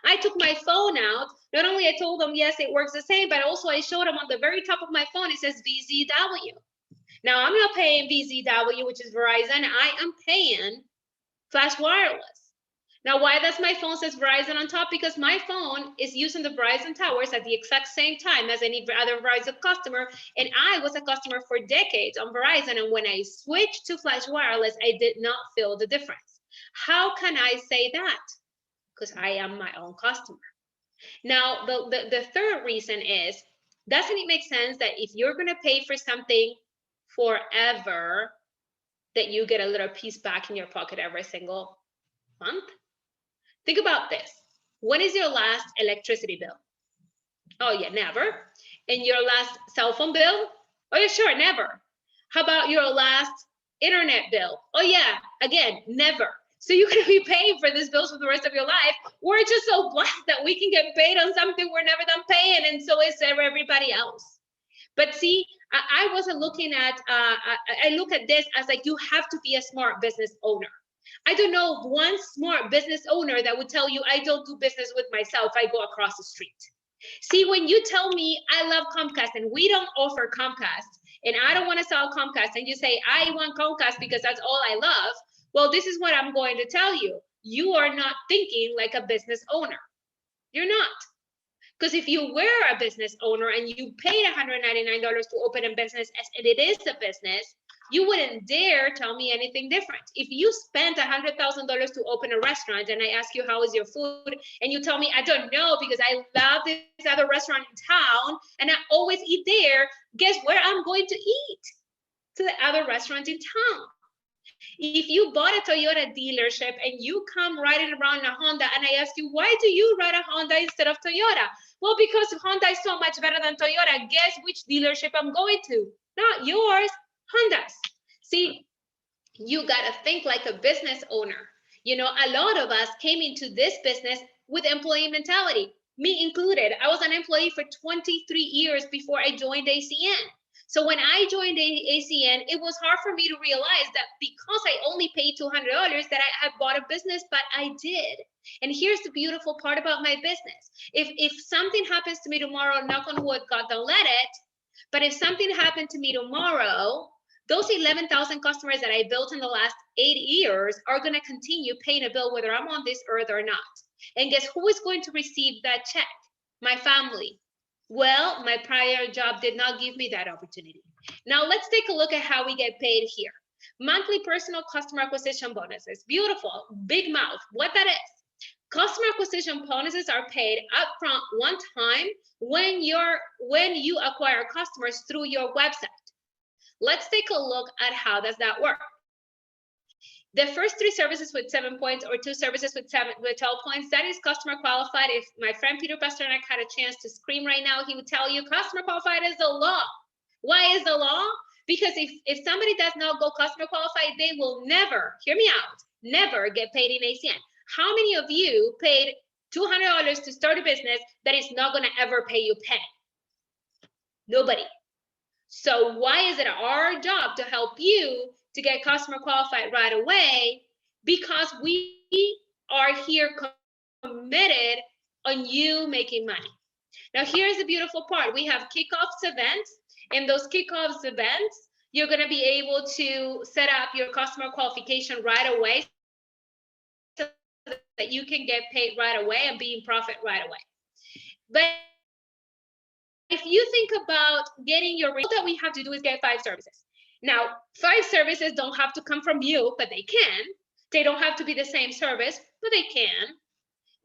I took my phone out. Not only I told them, yes, it works the same, but also I showed them on the very top of my phone, it says VZW. Now, I'm not paying VZW, which is Verizon. I am paying Flash Wireless. Now, why does my phone says Verizon on top? Because my phone is using the Verizon towers at the exact same time as any other Verizon customer. And I was a customer for decades on Verizon. And when I switched to Flash Wireless, I did not feel the difference. How can I say that? Because I am my own customer. Now, the third reason is, doesn't it make sense that if you're going to pay for something forever, that you get a little piece back in your pocket every single month? Think about this. When is your last electricity bill? Oh yeah, never. And your last cell phone bill? Oh yeah, sure, never. How about your last internet bill? Oh yeah, again, never. So you're gonna be paying for these bills for the rest of your life. We're just so blessed that we can get paid on something we're never done paying, and so is everybody else. But see, I wasn't looking at, I look at this as like, you have to be a smart business owner. I don't know one smart business owner that would tell you, I don't do business with myself, I go across the street. See, when you tell me I love Comcast and we don't offer Comcast, and I don't want to sell Comcast, and you say, I want Comcast because that's all I love, well, this is what I'm going to tell you. You are not thinking like a business owner. You're not. Because if you were a business owner and you paid $199 to open a business, and it is a business, you wouldn't dare tell me anything different. If you spent $100,000 to open a restaurant and I ask you, how is your food? And you tell me, I don't know because I love this other restaurant in town and I always eat there, guess where I'm going to eat? To the other restaurant in town. If you bought a Toyota dealership and you come riding around a Honda and I ask you, why do you ride a Honda instead of Toyota? Well, because Honda is so much better than Toyota. Guess which dealership I'm going to? Not yours, Honda's. See, you got to think like a business owner. You know, a lot of us came into this business with employee mentality, me included. I was an employee for 23 years before I joined ACN. So when I joined ACN, it was hard for me to realize that because I only paid $200 that I had bought a business, but I did. And here's the beautiful part about my business. If something happens to me tomorrow, knock on wood, God don't let it, but if something happened to me tomorrow, those 11,000 customers that I built in the last 8 years are going to continue paying a bill whether I'm on this earth or not. And guess who is going to receive that check? My family. Well, my prior job did not give me that opportunity. Now let's take a look at how we get paid here. Monthly personal customer acquisition bonuses. Beautiful, big mouth. What that is? Customer acquisition bonuses are paid upfront one time when you acquire customers through your website. Let's take a look at how does that work. The first 3 services with 7 points or 2 services with 12 points, that is customer qualified. If my friend Peter Pasternak had a chance to scream right now, he would tell you customer qualified is the law. Why is the law? Because if somebody does not go customer qualified, they will never, hear me out, never get paid in ACN. How many of you paid $200 to start a business that is not going to ever pay you penny? Nobody. So why is it our job to help you to get customer qualified right away? Because we are here committed on you making money. Now, here's the beautiful part. We have kickoffs events. In those kickoffs events, you're going to be able to set up your customer qualification right away so that you can get paid right away and be in profit right away. But if you think about getting your, all that we have to do is get 5 services. Now, 5 services don't have to come from you, but they can. They don't have to be the same service, but they can.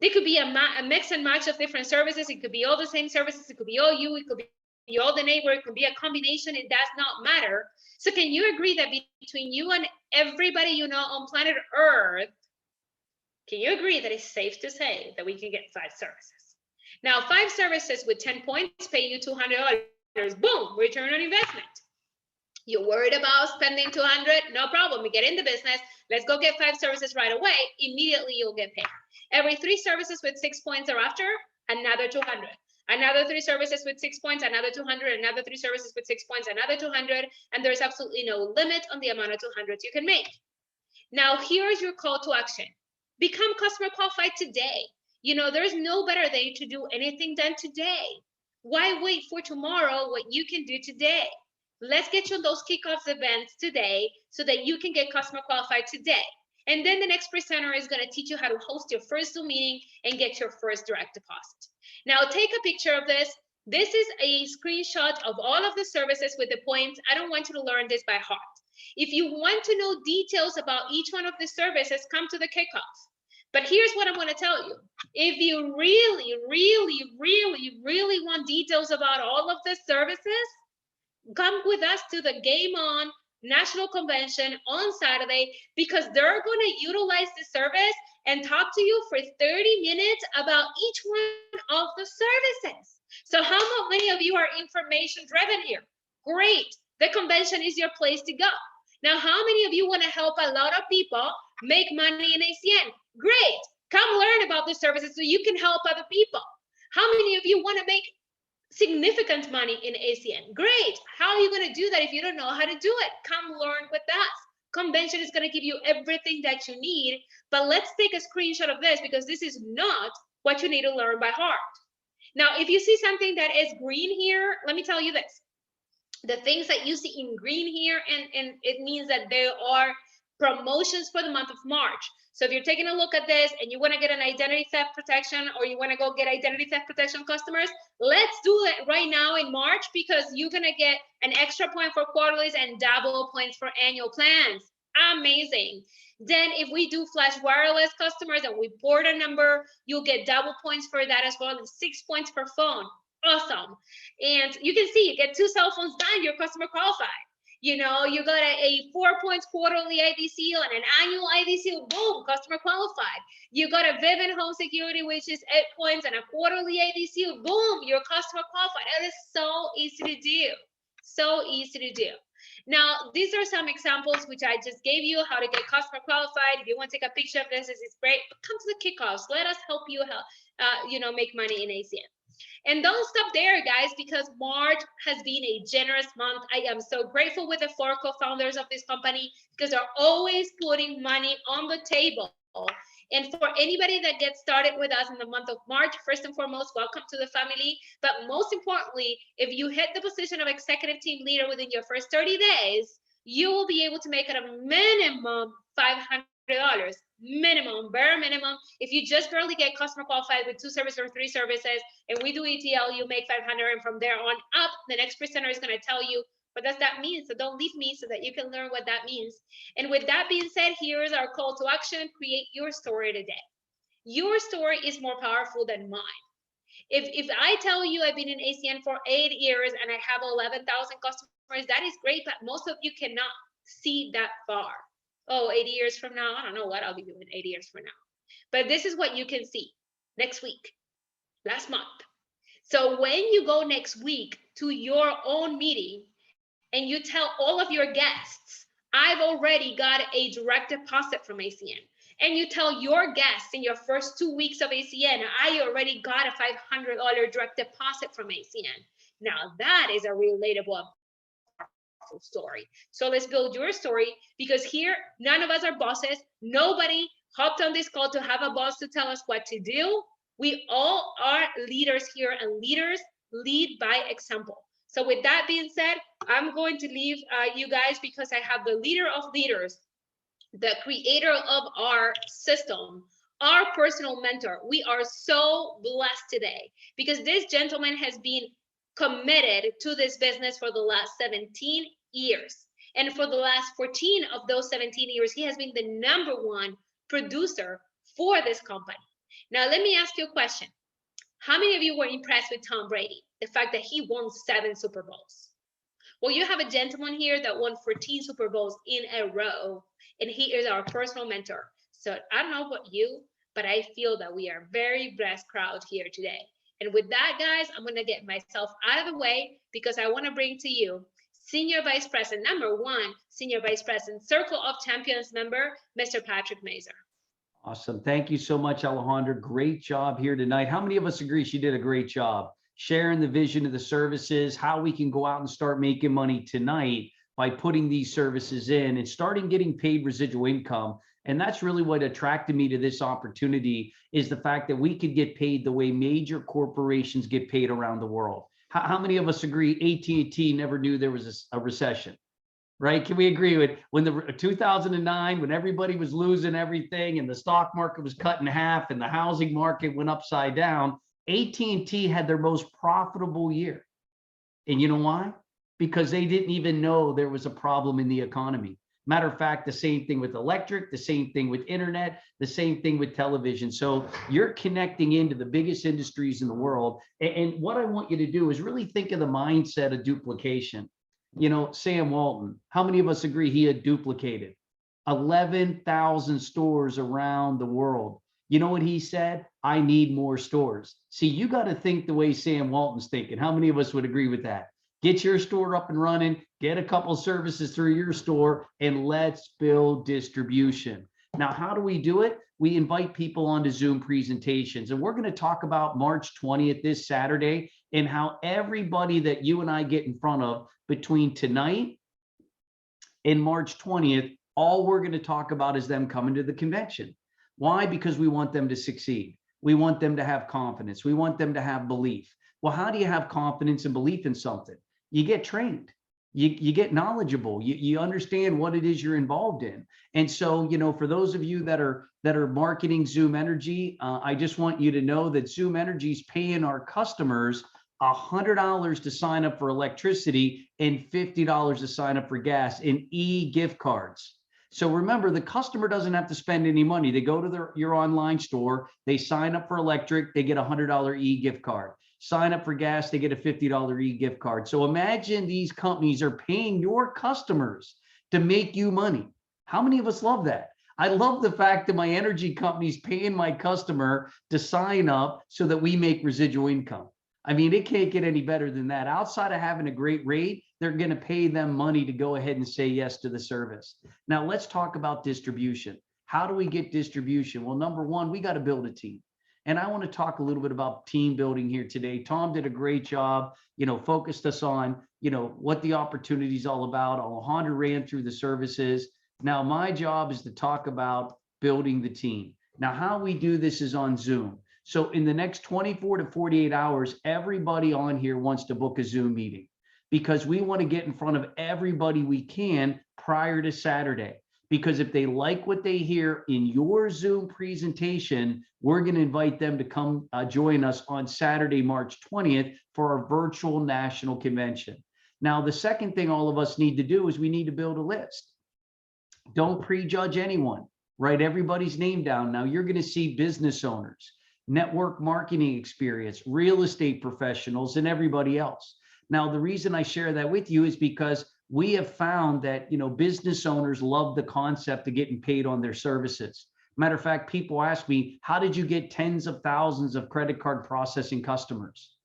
They could be a mix and match of different services. It could be all the same services. It could be all you. It could be be all the neighbor, it could be a combination, it does not matter. So can you agree that between you and everybody you know on planet Earth, can you agree that it's safe to say that we can get 5 services? Now, 5 services with 10 points pay you $200. Boom, return on investment. You're worried about spending 200? No problem. We get in the business. Let's go get 5 services right away. Immediately, you'll get paid. Every 3 services with 6 points or after, another 200. Another 3 services with 6 points, another 200. Another 3 services with 6 points, another 200. And there's absolutely no limit on the amount of 200s you can make. Now, here's your call to action. Become customer qualified today. You know, there's no better day to do anything than today. Why wait for tomorrow what you can do today? Let's get you on those kickoff events today so that you can get customer qualified today. And then the next presenter is going to teach you how to host your first Zoom meeting and get your first direct deposit. Now, take a picture of this. This is a screenshot of all of the services with the points. I don't want you to learn this by heart. If you want to know details about each one of the services, come to the kickoff. But here's what I'm going to tell you. If you really, really, really, really want details about all of the services, come with us to the Game On National Convention on Saturday, because they're going to utilize the service and talk to you for 30 minutes about each one of the services. So how many of you are information driven here? Great. The convention is your place to go. Now, how many of you want to help a lot of people make money in ACN? Great. Come learn about the services so you can help other people. How many of you want to make significant money in ACN? Great. How are you going to do that if you don't know how to do it? Come learn with us. Convention is going to give you everything that you need, but let's take a screenshot of this, because this is not what you need to learn by heart. Now, if you see something that is green here, let me tell you this. The things that you see in green here, and it means that there are promotions for the month of March. So if you're taking a look at this and you want to get an identity theft protection, or you want to go get identity theft protection customers, let's do it right now in March, because you're going to get an extra point for quarterlies and double points for annual plans. Amazing. Then if we do flash wireless customers and we port a number, you'll get double points for that as well, and 6 points per phone. Awesome. And you can see you get 2 cell phones done, you're customer qualified. You know, you got a 4 points quarterly ID seal and an annual ID seal, boom, customer qualified. You got a Vivint Home Security, which is 8 points, and a quarterly ID seal, boom, you're customer qualified. It is so easy to do. So easy to do. Now, these are some examples which I just gave you, how to get customer qualified. If you want to take a picture of this is great. But come to the kickoffs. Let us help you make money in ACN. And don't stop there, guys, because March has been a generous month. I am so grateful with the 4 co-founders of this company, because they're always putting money on the table. And for anybody that gets started with us in the month of March, first and foremost, welcome to the family. But most importantly, if you hit the position of executive team leader within your first 30 days, you will be able to make it a minimum $500. Minimum, bare minimum. If you just barely get customer qualified with 2 services or 3 services, and we do ETL, you make 500, and from there on up, the next presenter is going to tell you what does that mean. So don't leave me, so that you can learn what that means. And with that being said, here's our call to action: create your story today. Your story is more powerful than mine. If I tell you I've been in ACN for 8 years and I have 11,000 customers, that is great, but most of you cannot see that far. Oh, 80 years from now, I don't know what I'll be doing 80 years from now. But this is what you can see next week, last month. So when you go next week to your own meeting and you tell all of your guests, I've already got a direct deposit from ACN, and you tell your guests in your first 2 weeks of ACN, I already got a $500 direct deposit from ACN. Now that is a relatable story. So let's build your story, because here, none of us are bosses. Nobody hopped on this call to have a boss to tell us what to do. We all are leaders here, and leaders lead by example. So with that being said, I'm going to leave you guys, because I have the leader of leaders, the creator of our system, our personal mentor. We are so blessed today, because this gentleman has been committed to this business for the last 17 years. And for the last 14 of those 17 years, he has been the #1 producer for this company. Now, let me ask you a question. How many of you were impressed with Tom Brady? The fact that he won 7 Super Bowls. Well, you have a gentleman here that won 14 Super Bowls in a row, and he is our personal mentor. So I don't know about you, but I feel that we are very blessed crowd here today. And with that, guys, I'm going to get myself out of the way because I want to bring to you Senior Vice President, #1, Senior Vice President, Circle of Champions member, Mr. Patrick Mazur. Awesome. Thank you so much, Alejandra. Great job here tonight. How many of us agree she did a great job sharing the vision of the services, how we can go out and start making money tonight by putting these services in and starting getting paid residual income? And that's really what attracted me to this opportunity, is the fact that we could get paid the way major corporations get paid around the world. How many of us agree AT&T never knew there was a recession? Right? Can we agree with when the 2009, when everybody was losing everything and the stock market was cut in half and the housing market went upside down, AT&T had their most profitable year. And you know why? Because they didn't even know there was a problem in the economy. Matter of fact, the same thing with electric, the same thing with internet, the same thing with television. So you're connecting into the biggest industries in the world. And what I want you to do is really think of the mindset of duplication. You know, Sam Walton, how many of us agree he had duplicated 11,000 stores around the world? You know what he said? I need more stores. See, you got to think the way Sam Walton's thinking. How many of us would agree with that? Get your store up and running, get a couple services through your store, and let's build distribution. Now, how do we do it? We invite people onto Zoom presentations, and we're going to talk about March 20th, this Saturday, and how everybody that you and I get in front of between tonight and March 20th, all we're going to talk about is them coming to the convention. Why? Because we want them to succeed. We want them to have confidence. We want them to have belief. Well, how do you have confidence and belief in something? You get trained. You get knowledgeable. You understand what it is you're involved in. And so, you know, for those of you that are marketing Zoom Energy, I just want you to know that Zoom Energy is paying our customers $100 to sign up for electricity and $50 to sign up for gas in e-gift cards. So remember, the customer doesn't have to spend any money. They go to your online store, they sign up for electric, they get a $100 e-gift card. Sign up for gas, they get a $50 e-gift card. So imagine these companies are paying your customers to make you money. How many of us love that? I love the fact that my energy company is paying my customer to sign up so that we make residual income. I mean, it can't get any better than that. Outside of having a great rate, they're going to pay them money to go ahead and say yes to the service. Now, let's talk about distribution. How do we get distribution? Well, number one, we got to build a team. And I want to talk a little bit about team building here today. Tom did a great job, you know, focused us on, you know, what the opportunity is all about. Alejandra ran through the services. Now, my job is to talk about building the team. Now, how we do this is on Zoom. So in the next 24 to 48 hours, everybody on here wants to book a Zoom meeting because we want to get in front of everybody we can prior to Saturday. Because if they like what they hear in your Zoom presentation, we're going to invite them to come join us on Saturday, March 20th for our virtual national convention. Now, the second thing all of us need to do is we need to build a list. Don't prejudge anyone. Write everybody's name down. Now, you're going to see business owners, network marketing experience, real estate professionals, and everybody else. Now, the reason I share that with you is because we have found that, you know, business owners love the concept of getting paid on their services. Matter of fact, people ask me, how did you get tens of thousands of credit card processing customers?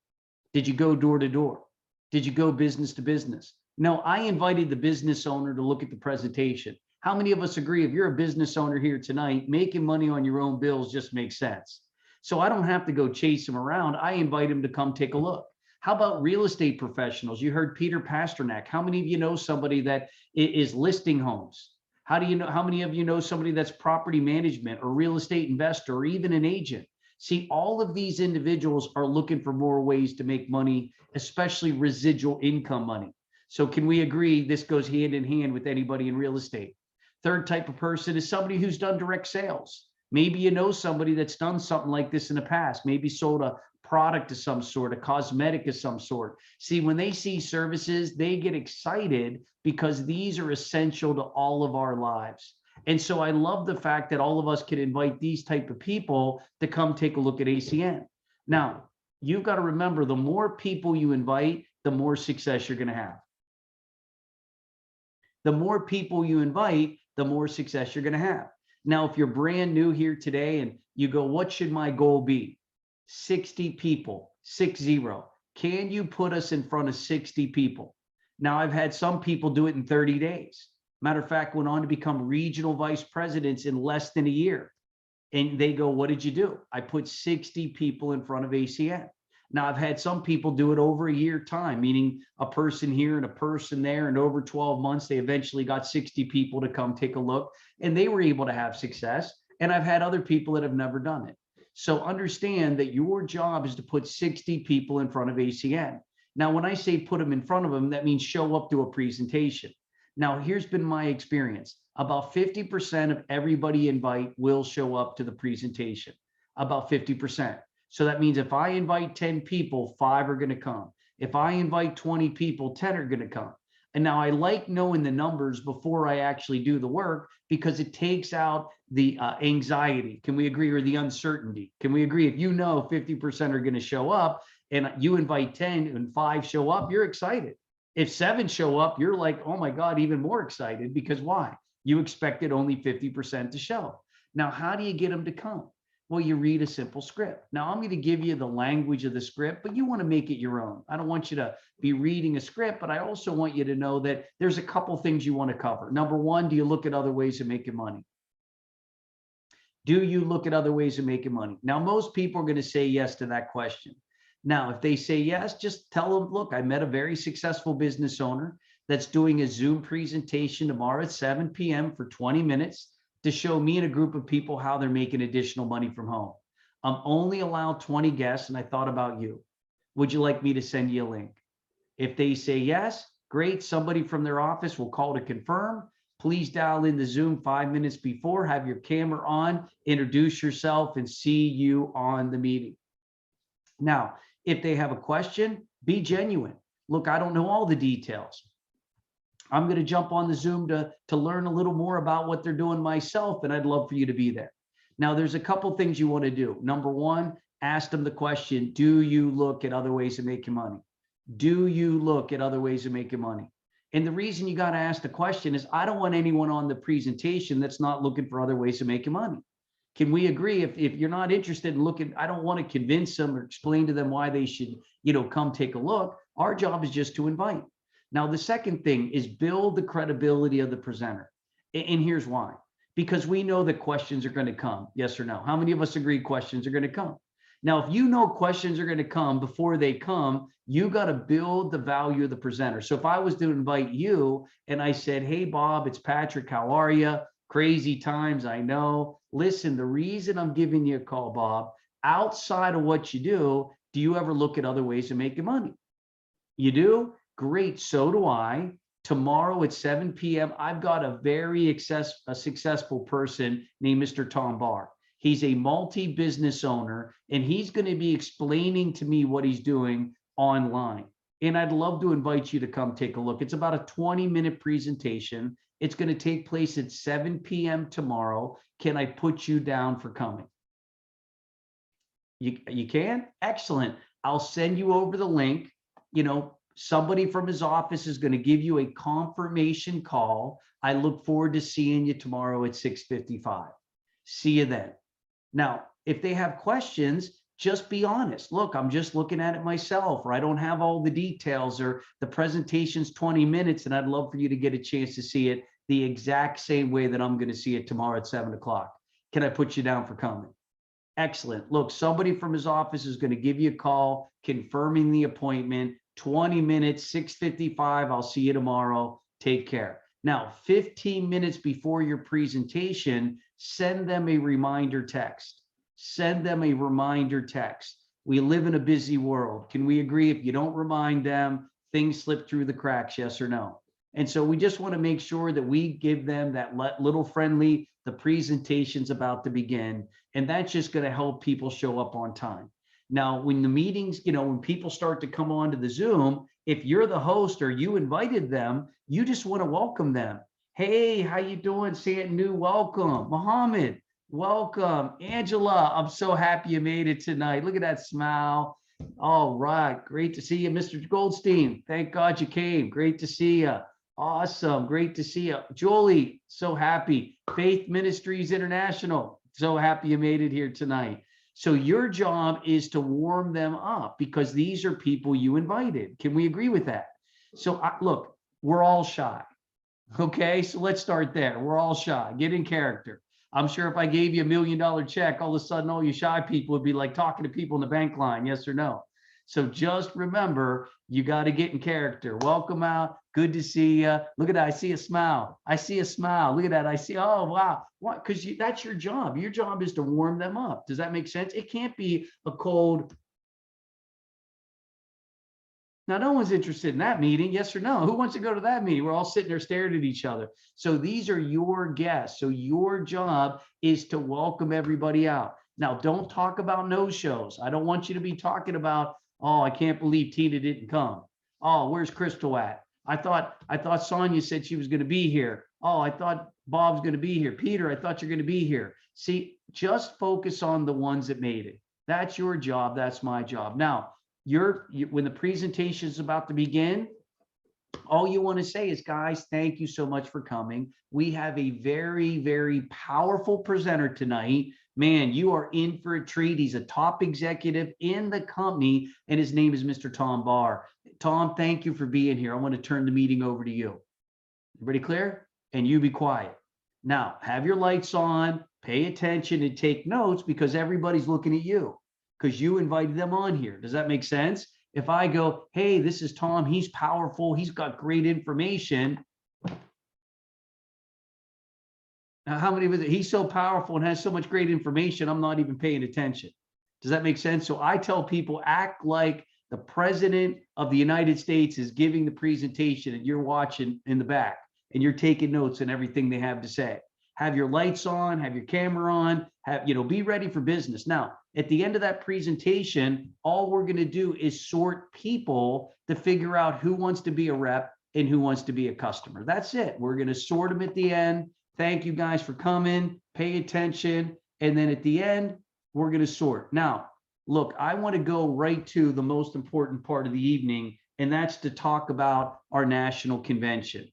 Did you go door to door? Did you go business to business? No, I invited the business owner to look at the presentation. How many of us agree if you're a business owner here tonight, making money on your own bills just makes sense? So I don't have to go chase them around. I invite them to come take a look. How about real estate professionals? You heard Peter Pasternak. How many of you know somebody that is listing homes? How many of you know somebody that's property management or real estate investor or even an agent? See, all of these individuals are looking for more ways to make money, especially residual income money. So can we agree this goes hand in hand with anybody in real estate? Third type of person is somebody who's done direct sales. Maybe you know somebody that's done something like this in the past, maybe sold a product of some sort, a cosmetic of some sort. See, when they see services, they get excited because these are essential to all of our lives. And so I love the fact that all of us can invite these type of people to come take a look at ACN. Now, You've got to remember, the more people you invite, the more success you're going to have. The more people you invite, the more success you're going to have. Now, if you're brand new here today and you go, what should my goal be? 60 people, 60. Can you put us in front of 60 people? Now, I've had some people do it in 30 days. Matter of fact, went on to become regional vice presidents in less than a year. And they go, what did you do? I put 60 people in front of ACN. Now, I've had some people do it over a year time, meaning a person here and a person there, and over 12 months, they eventually got 60 people to come take a look, and they were able to have success. And I've had other people that have never done it. So understand that your job is to put 60 people in front of ACN. Now, when I say put them in front of them, that means show up to a presentation. Now, here's been my experience. About 50% of everybody you invite will show up to the presentation, about 50%. So that means if I invite 10 people, 5 are going to come. If I invite 20 people, 10 are going to come. And now I like knowing the numbers before I actually do the work, because it takes out the anxiety. Can we agree? Or the uncertainty? Can we agree? If you know 50% are going to show up and you invite 10 and 5 show up, you're excited. If 7 show up, you're like, oh my God, even more excited, because why? You expected only 50% to show. Now, how do you get them to come? Well, you read a simple script. Now, I'm going to give you the language of the script, but you want to make it your own. I don't want you to be reading a script, but I also want you to know that there's a couple things you want to cover. Number one, do you look at other ways of making money? Do you look at other ways of making money? Now, most people are going to say yes to that question. Now, if they say yes, just tell them, look, I met a very successful business owner that's doing a Zoom presentation tomorrow at 7 p.m. for 20 minutes to show me and a group of people how they're making additional money from home. I'm only allowed 20 guests, and I thought about you. Would you like me to send you a link? If they say yes, great. Somebody from their office will call to confirm. Please dial in the Zoom 5 minutes before, have your camera on, introduce yourself, and see you on the meeting. Now, if they have a question, be genuine. Look, I don't know all the details. I'm going to jump on the Zoom to learn a little more about what they're doing myself, and I'd love for you to be there. Now, there's a couple things you want to do. Number one, ask them the question, do you look at other ways of making money? Do you look at other ways of making money? And the reason you got to ask the question is I don't want anyone on the presentation that's not looking for other ways of making money. Can we agree? If you're not interested in looking, I don't want to convince them or explain to them why they should, come take a look. Our job is just to invite. Now, the second thing is build the credibility of the presenter. And here's why. Because we know that questions are going to come. Yes or no? How many of us agree questions are going to come? Now, if you know questions are going to come before they come, you got to build the value of the presenter. So if I was to invite you and I said, hey, Bob, it's Patrick. How are you? Crazy times, I know. Listen, the reason I'm giving you a call, Bob, outside of what you do you ever look at other ways of making money? You do? Great. So do I. Tomorrow at 7 p.m., I've got a very successful person named Mr. Tom Barr. He's a multi-business owner, and he's going to be explaining to me what he's doing online. And I'd love to invite you to come take a look. It's about a 20-minute presentation. It's going to take place at 7 p.m. tomorrow. Can I put you down for coming? You can? Excellent. I'll send you over the link. Somebody from his office is going to give you a confirmation call. I look forward to seeing you tomorrow at 6:55. See you then. Now, if they have questions, just be honest. Look, I'm just looking at it myself, or I don't have all the details, or the presentation's 20 minutes, and I'd love for you to get a chance to see it the exact same way that I'm going to see it tomorrow at 7 o'clock. Can I put you down for coming? Excellent. Look, somebody from his office is going to give you a call confirming the appointment. 20 minutes, 6:55. I'll see you tomorrow. Take care. Now, 15 minutes before your presentation, send them a reminder text. Send them a reminder text. We live in a busy world. Can we agree if you don't remind them, things slip through the cracks, yes or no? And so we just want to make sure that we give them that little friendly, the presentation's about to begin. And that's just going to help people show up on time. Now, when the meetings, when people start to come on to the Zoom, if you're the host or you invited them, you just want to welcome them. Hey, how you doing? Santanu, welcome. Mohammed, welcome. Angela, I'm so happy you made it tonight. Look at that smile. All right. Great to see you, Mr. Goldstein. Thank God you came. Great to see you. Awesome. Great to see you. Julie, so happy. Faith Ministries International. So happy you made it here tonight. So your job is to warm them up because these are people you invited. Can we agree with that? So look, we're all shy. Okay, so let's start there. We're all shy. Get in character. I'm sure if I gave you $1 million check, all of a sudden all you shy people would be like talking to people in the bank line, yes or no. So just remember, you got to get in character. Welcome out. Good to see you. Look at that. I see a smile. I see a smile. Look at that. I see, oh, wow. What? Because that's your job. Your job is to warm them up. Does that make sense? It can't be a cold. Now, no one's interested in that meeting, yes or no? Who wants to go to that meeting? We're all sitting there staring at each other. So these are your guests. So your job is to welcome everybody out. Now, don't talk about no-shows. I don't want you to be talking about, oh, I can't believe Tina didn't come. Oh, where's Crystal at? I thought Sonia said she was going to be here. Oh, I thought Bob's going to be here. Peter, I thought you're going to be here. See, just focus on the ones that made it. That's your job. That's my job. Now, when the presentation is about to begin, all you want to say is, guys, thank you so much for coming. We have a very, very powerful presenter tonight. Man, you are in for a treat. He's a top executive in the company, and his name is Mr. Tom Barr. Tom, thank you for being here. I want to turn the meeting over to you. Everybody clear? And you be quiet. Now, have your lights on, pay attention, and take notes because everybody's looking at you because you invited them on here. Does that make sense? If I go, hey, this is Tom, he's powerful, he's got great information. Now, how many of it? He's so powerful and has so much great information, I'm not even paying attention. Does that make sense? So I tell people, act like the president of the United States is giving the presentation and you're watching in the back and you're taking notes on everything they have to say. Have your lights on, have your camera on, be ready for business. Now, at the end of that presentation, all we're going to do is sort people to figure out who wants to be a rep and who wants to be a customer. That's it. We're going to sort them at the end. Thank you guys for coming. Pay attention. And then at the end, we're going to sort. Now, look, I want to go right to the most important part of the evening, and that's to talk about our national convention.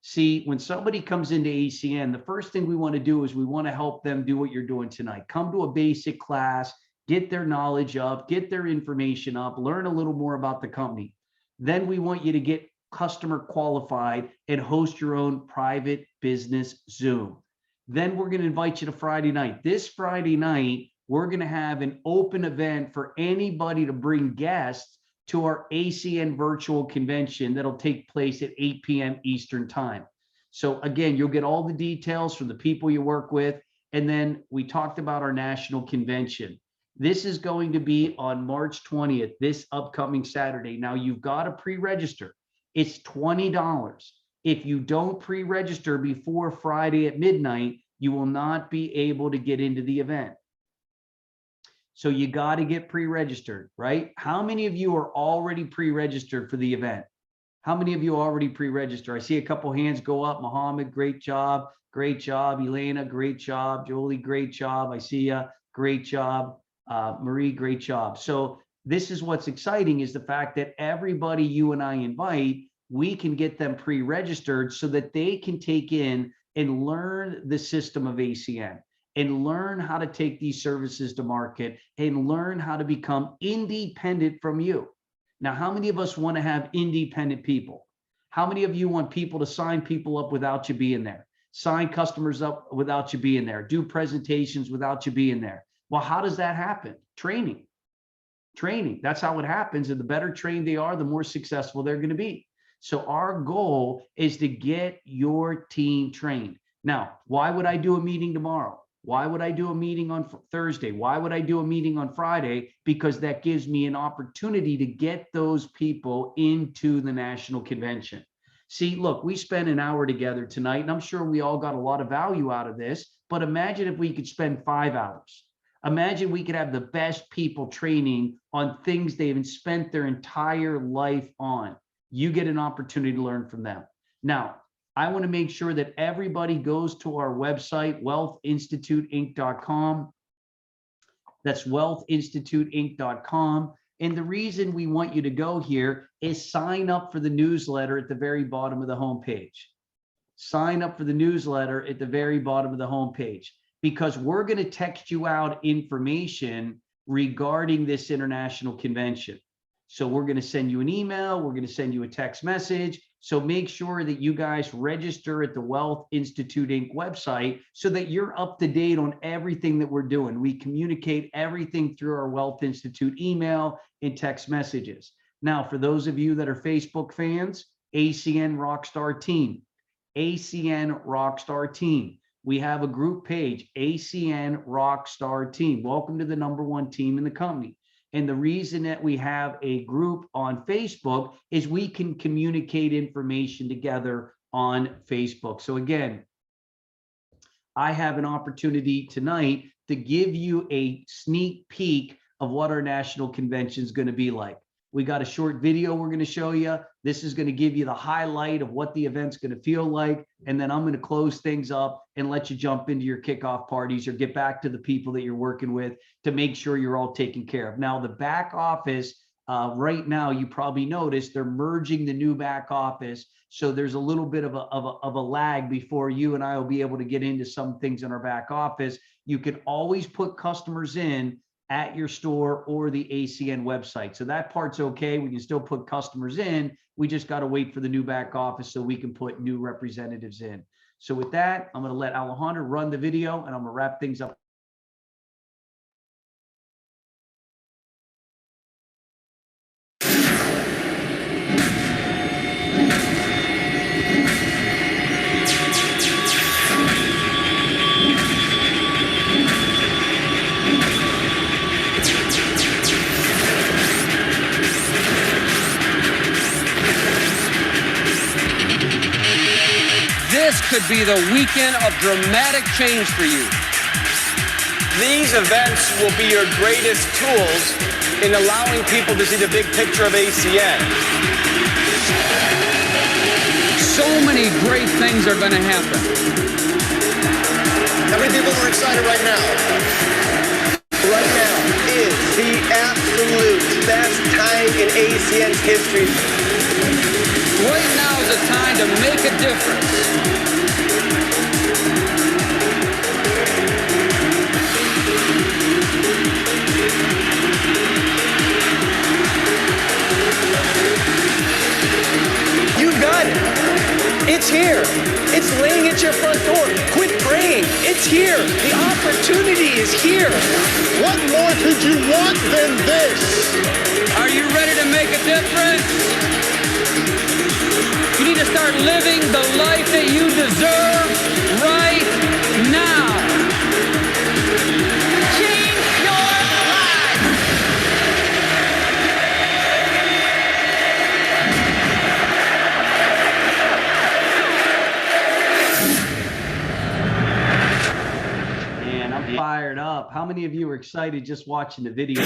See, when somebody comes into ACN, the first thing we want to do is we want to help them do what you're doing tonight. Come to a basic class, get their knowledge up, get their information up, learn a little more about the company. Then we want you to get customer qualified and host your own private business Zoom. Then we're going to invite you to Friday night. This Friday night, we're going to have an open event for anybody to bring guests to our ACN virtual convention that'll take place at 8 p.m. Eastern time. So again, you'll get all the details from the people you work with. And then we talked about our national convention. This is going to be on March 20th, this upcoming Saturday. Now you've got to pre-register. It's $20. If you don't pre-register before Friday at midnight, you will not be able to get into the event. So you got to get pre-registered, right? How many of you are already pre-registered for the event? How many of you already pre-registered? I see a couple hands go up. Mohammed, great job. Great job. Elena, great job. Jolie, great job. I see you. Great job. Marie, great job. So this is what's exciting is the fact that everybody you and I invite, we can get them pre-registered so that they can take in and learn the system of ACN and learn how to take these services to market and learn how to become independent from you. Now, how many of us want to have independent people? How many of you want people to sign people up without you being there? Sign customers up without you being there? Do presentations without you being there? Well, how does that happen? Training. That's how it happens. And the better trained they are, the more successful they're going to be. So our goal is to get your team trained. Now, why would I do a meeting tomorrow? Why would I do a meeting on Thursday? Why would I do a meeting on Friday? Because that gives me an opportunity to get those people into the national convention. See, look, we spent an hour together tonight, and I'm sure we all got a lot of value out of this, but imagine if we could spend 5 hours. Imagine we could have the best people training on things they haven't spent their entire life on. You get an opportunity to learn from them. Now, I want to make sure that everybody goes to our website, wealthinstituteinc.com. That's wealthinstituteinc.com. And the reason we want you to go here is sign up for the newsletter at the very bottom of the homepage. Sign up for the newsletter at the very bottom of the homepage, because we're going to text you out information regarding this international convention. So we're going to send you an email, we're going to send you a text message. So make sure that you guys register at the Wealth Institute Inc. website so that you're up to date on everything that we're doing. We communicate everything through our Wealth Institute email and text messages. Now, for those of you that are Facebook fans, ACN Rockstar Team, ACN Rockstar Team. We have a group page, ACN Rockstar Team. Welcome to the #1 team in the company. And the reason that we have a group on Facebook is we can communicate information together on Facebook. So again, I have an opportunity tonight to give you a sneak peek of what our national convention is going to be like. We got a short video we're going to show you. This is going to give you the highlight of what the event's going to feel like. And then I'm going to close things up and let you jump into your kickoff parties or get back to the people that you're working with to make sure you're all taken care of. Now, the back office, right now, you probably noticed they're merging the new back office. So there's a little bit of a lag before you and I will be able to get into some things in our back office. You can always put customers in at your store or the ACN website. So that part's okay. We can still put customers in. We just got to wait for the new back office so we can put new representatives in. So with that, I'm going to let Alejandro run the video and I'm going to wrap things up. This could be the weekend of dramatic change for you. These events will be your greatest tools in allowing people to see the big picture of ACN. So many great things are going to happen. How many people are excited right now? Right now is the absolute best time in ACN's history. Right now is a time to make a difference. You got it. It's here. It's laying at your front door. Quit praying. It's here. The opportunity is here. What more could you want than this? Are you ready to make a difference? You need to start living the life that you deserve right now. Change your life. Man, I'm fired up. How many of you are excited just watching the video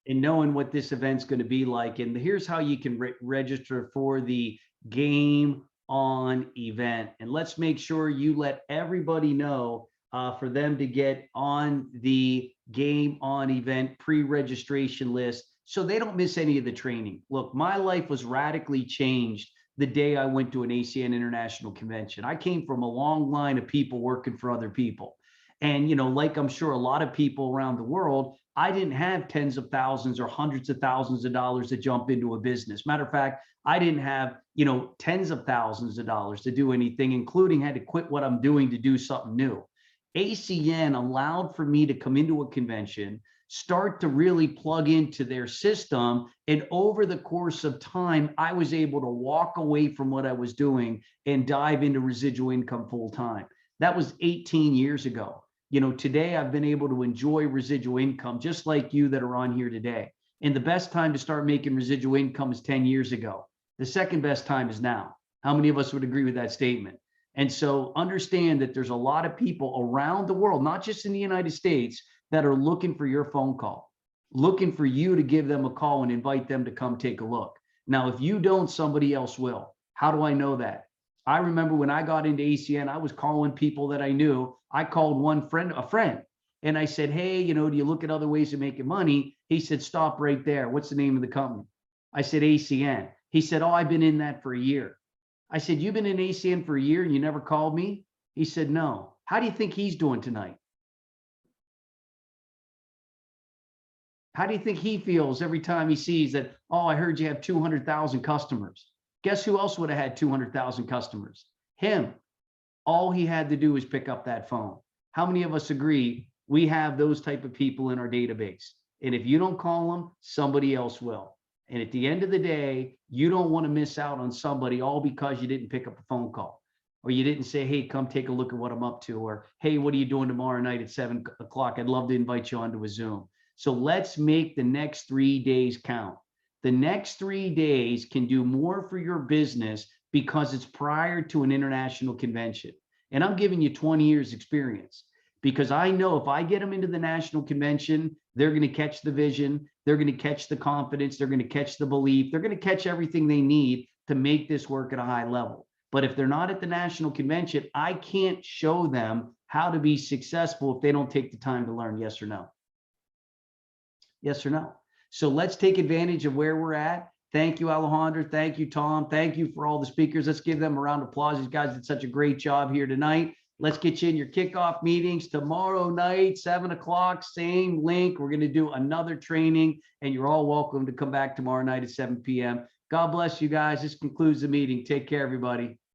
and knowing what this event's going to be like? And here's how you can register for the Game On event. And let's make sure you let everybody know for them to get on the Game On event pre-registration list so they don't miss any of the training. Look, my life was radically changed the day I went to an ACN International Convention. I came from a long line of people working for other people. And, you know, like I'm sure a lot of people around the world, I didn't have tens of thousands or hundreds of thousands of dollars to jump into a business. Matter of fact, I didn't have, you know, tens of thousands of dollars to do anything, including had to quit what I'm doing to do something new. ACN allowed for me to come into a convention, start to really plug into their system. And over the course of time, I was able to walk away from what I was doing and dive into residual income full time. That was 18 years ago. You know, today I've been able to enjoy residual income just like you that are on here today. And the best time to start making residual income is 10 years ago. The second best time is now. How many of us would agree with that statement? And so understand that there's a lot of people around the world, not just in the United States, that are looking for your phone call, looking for you to give them a call and invite them to come take a look. Now, if you don't, somebody else will. How do I know that? I remember when I got into ACN, I was calling people that I knew. I called a friend, And I said, hey, you know, do you look at other ways of making money? He said, stop right there. What's the name of the company? I said, ACN. He said, oh, I've been in that for a year. I said, you've been in ACN for a year and you never called me? He said, no. How do you think he's doing tonight? How do you think he feels every time he sees that, oh, I heard you have 200,000 customers? Guess who else would have had 200,000 customers? Him. All he had to do was pick up that phone. How many of us agree we have those type of people in our database? And if you don't call them, somebody else will. And at the end of the day, you don't want to miss out on somebody all because you didn't pick up a phone call, or you didn't say, hey, come take a look at what I'm up to, or hey, what are you doing tomorrow night at 7 o'clock? I'd love to invite you onto a Zoom. So let's make the next 3 days count. The next 3 days can do more for your business because it's prior to an international convention. And I'm giving you 20 years experience, because I know if I get them into the national convention, they're going to catch the vision, they're going to catch the confidence, they're going to catch the belief, they're going to catch everything they need to make this work at a high level. But if they're not at the national convention, I can't show them how to be successful if they don't take the time to learn. Yes or no? Yes or no? So let's take advantage of where we're at. Thank you, Alejandro. Thank you, Tom. Thank you for all the speakers. Let's give them a round of applause. These guys did such a great job here tonight. Let's get you in your kickoff meetings tomorrow night, 7 o'clock, same link. We're going to do another training, and you're all welcome to come back tomorrow night at 7 p.m. God bless you guys. This concludes the meeting. Take care, everybody.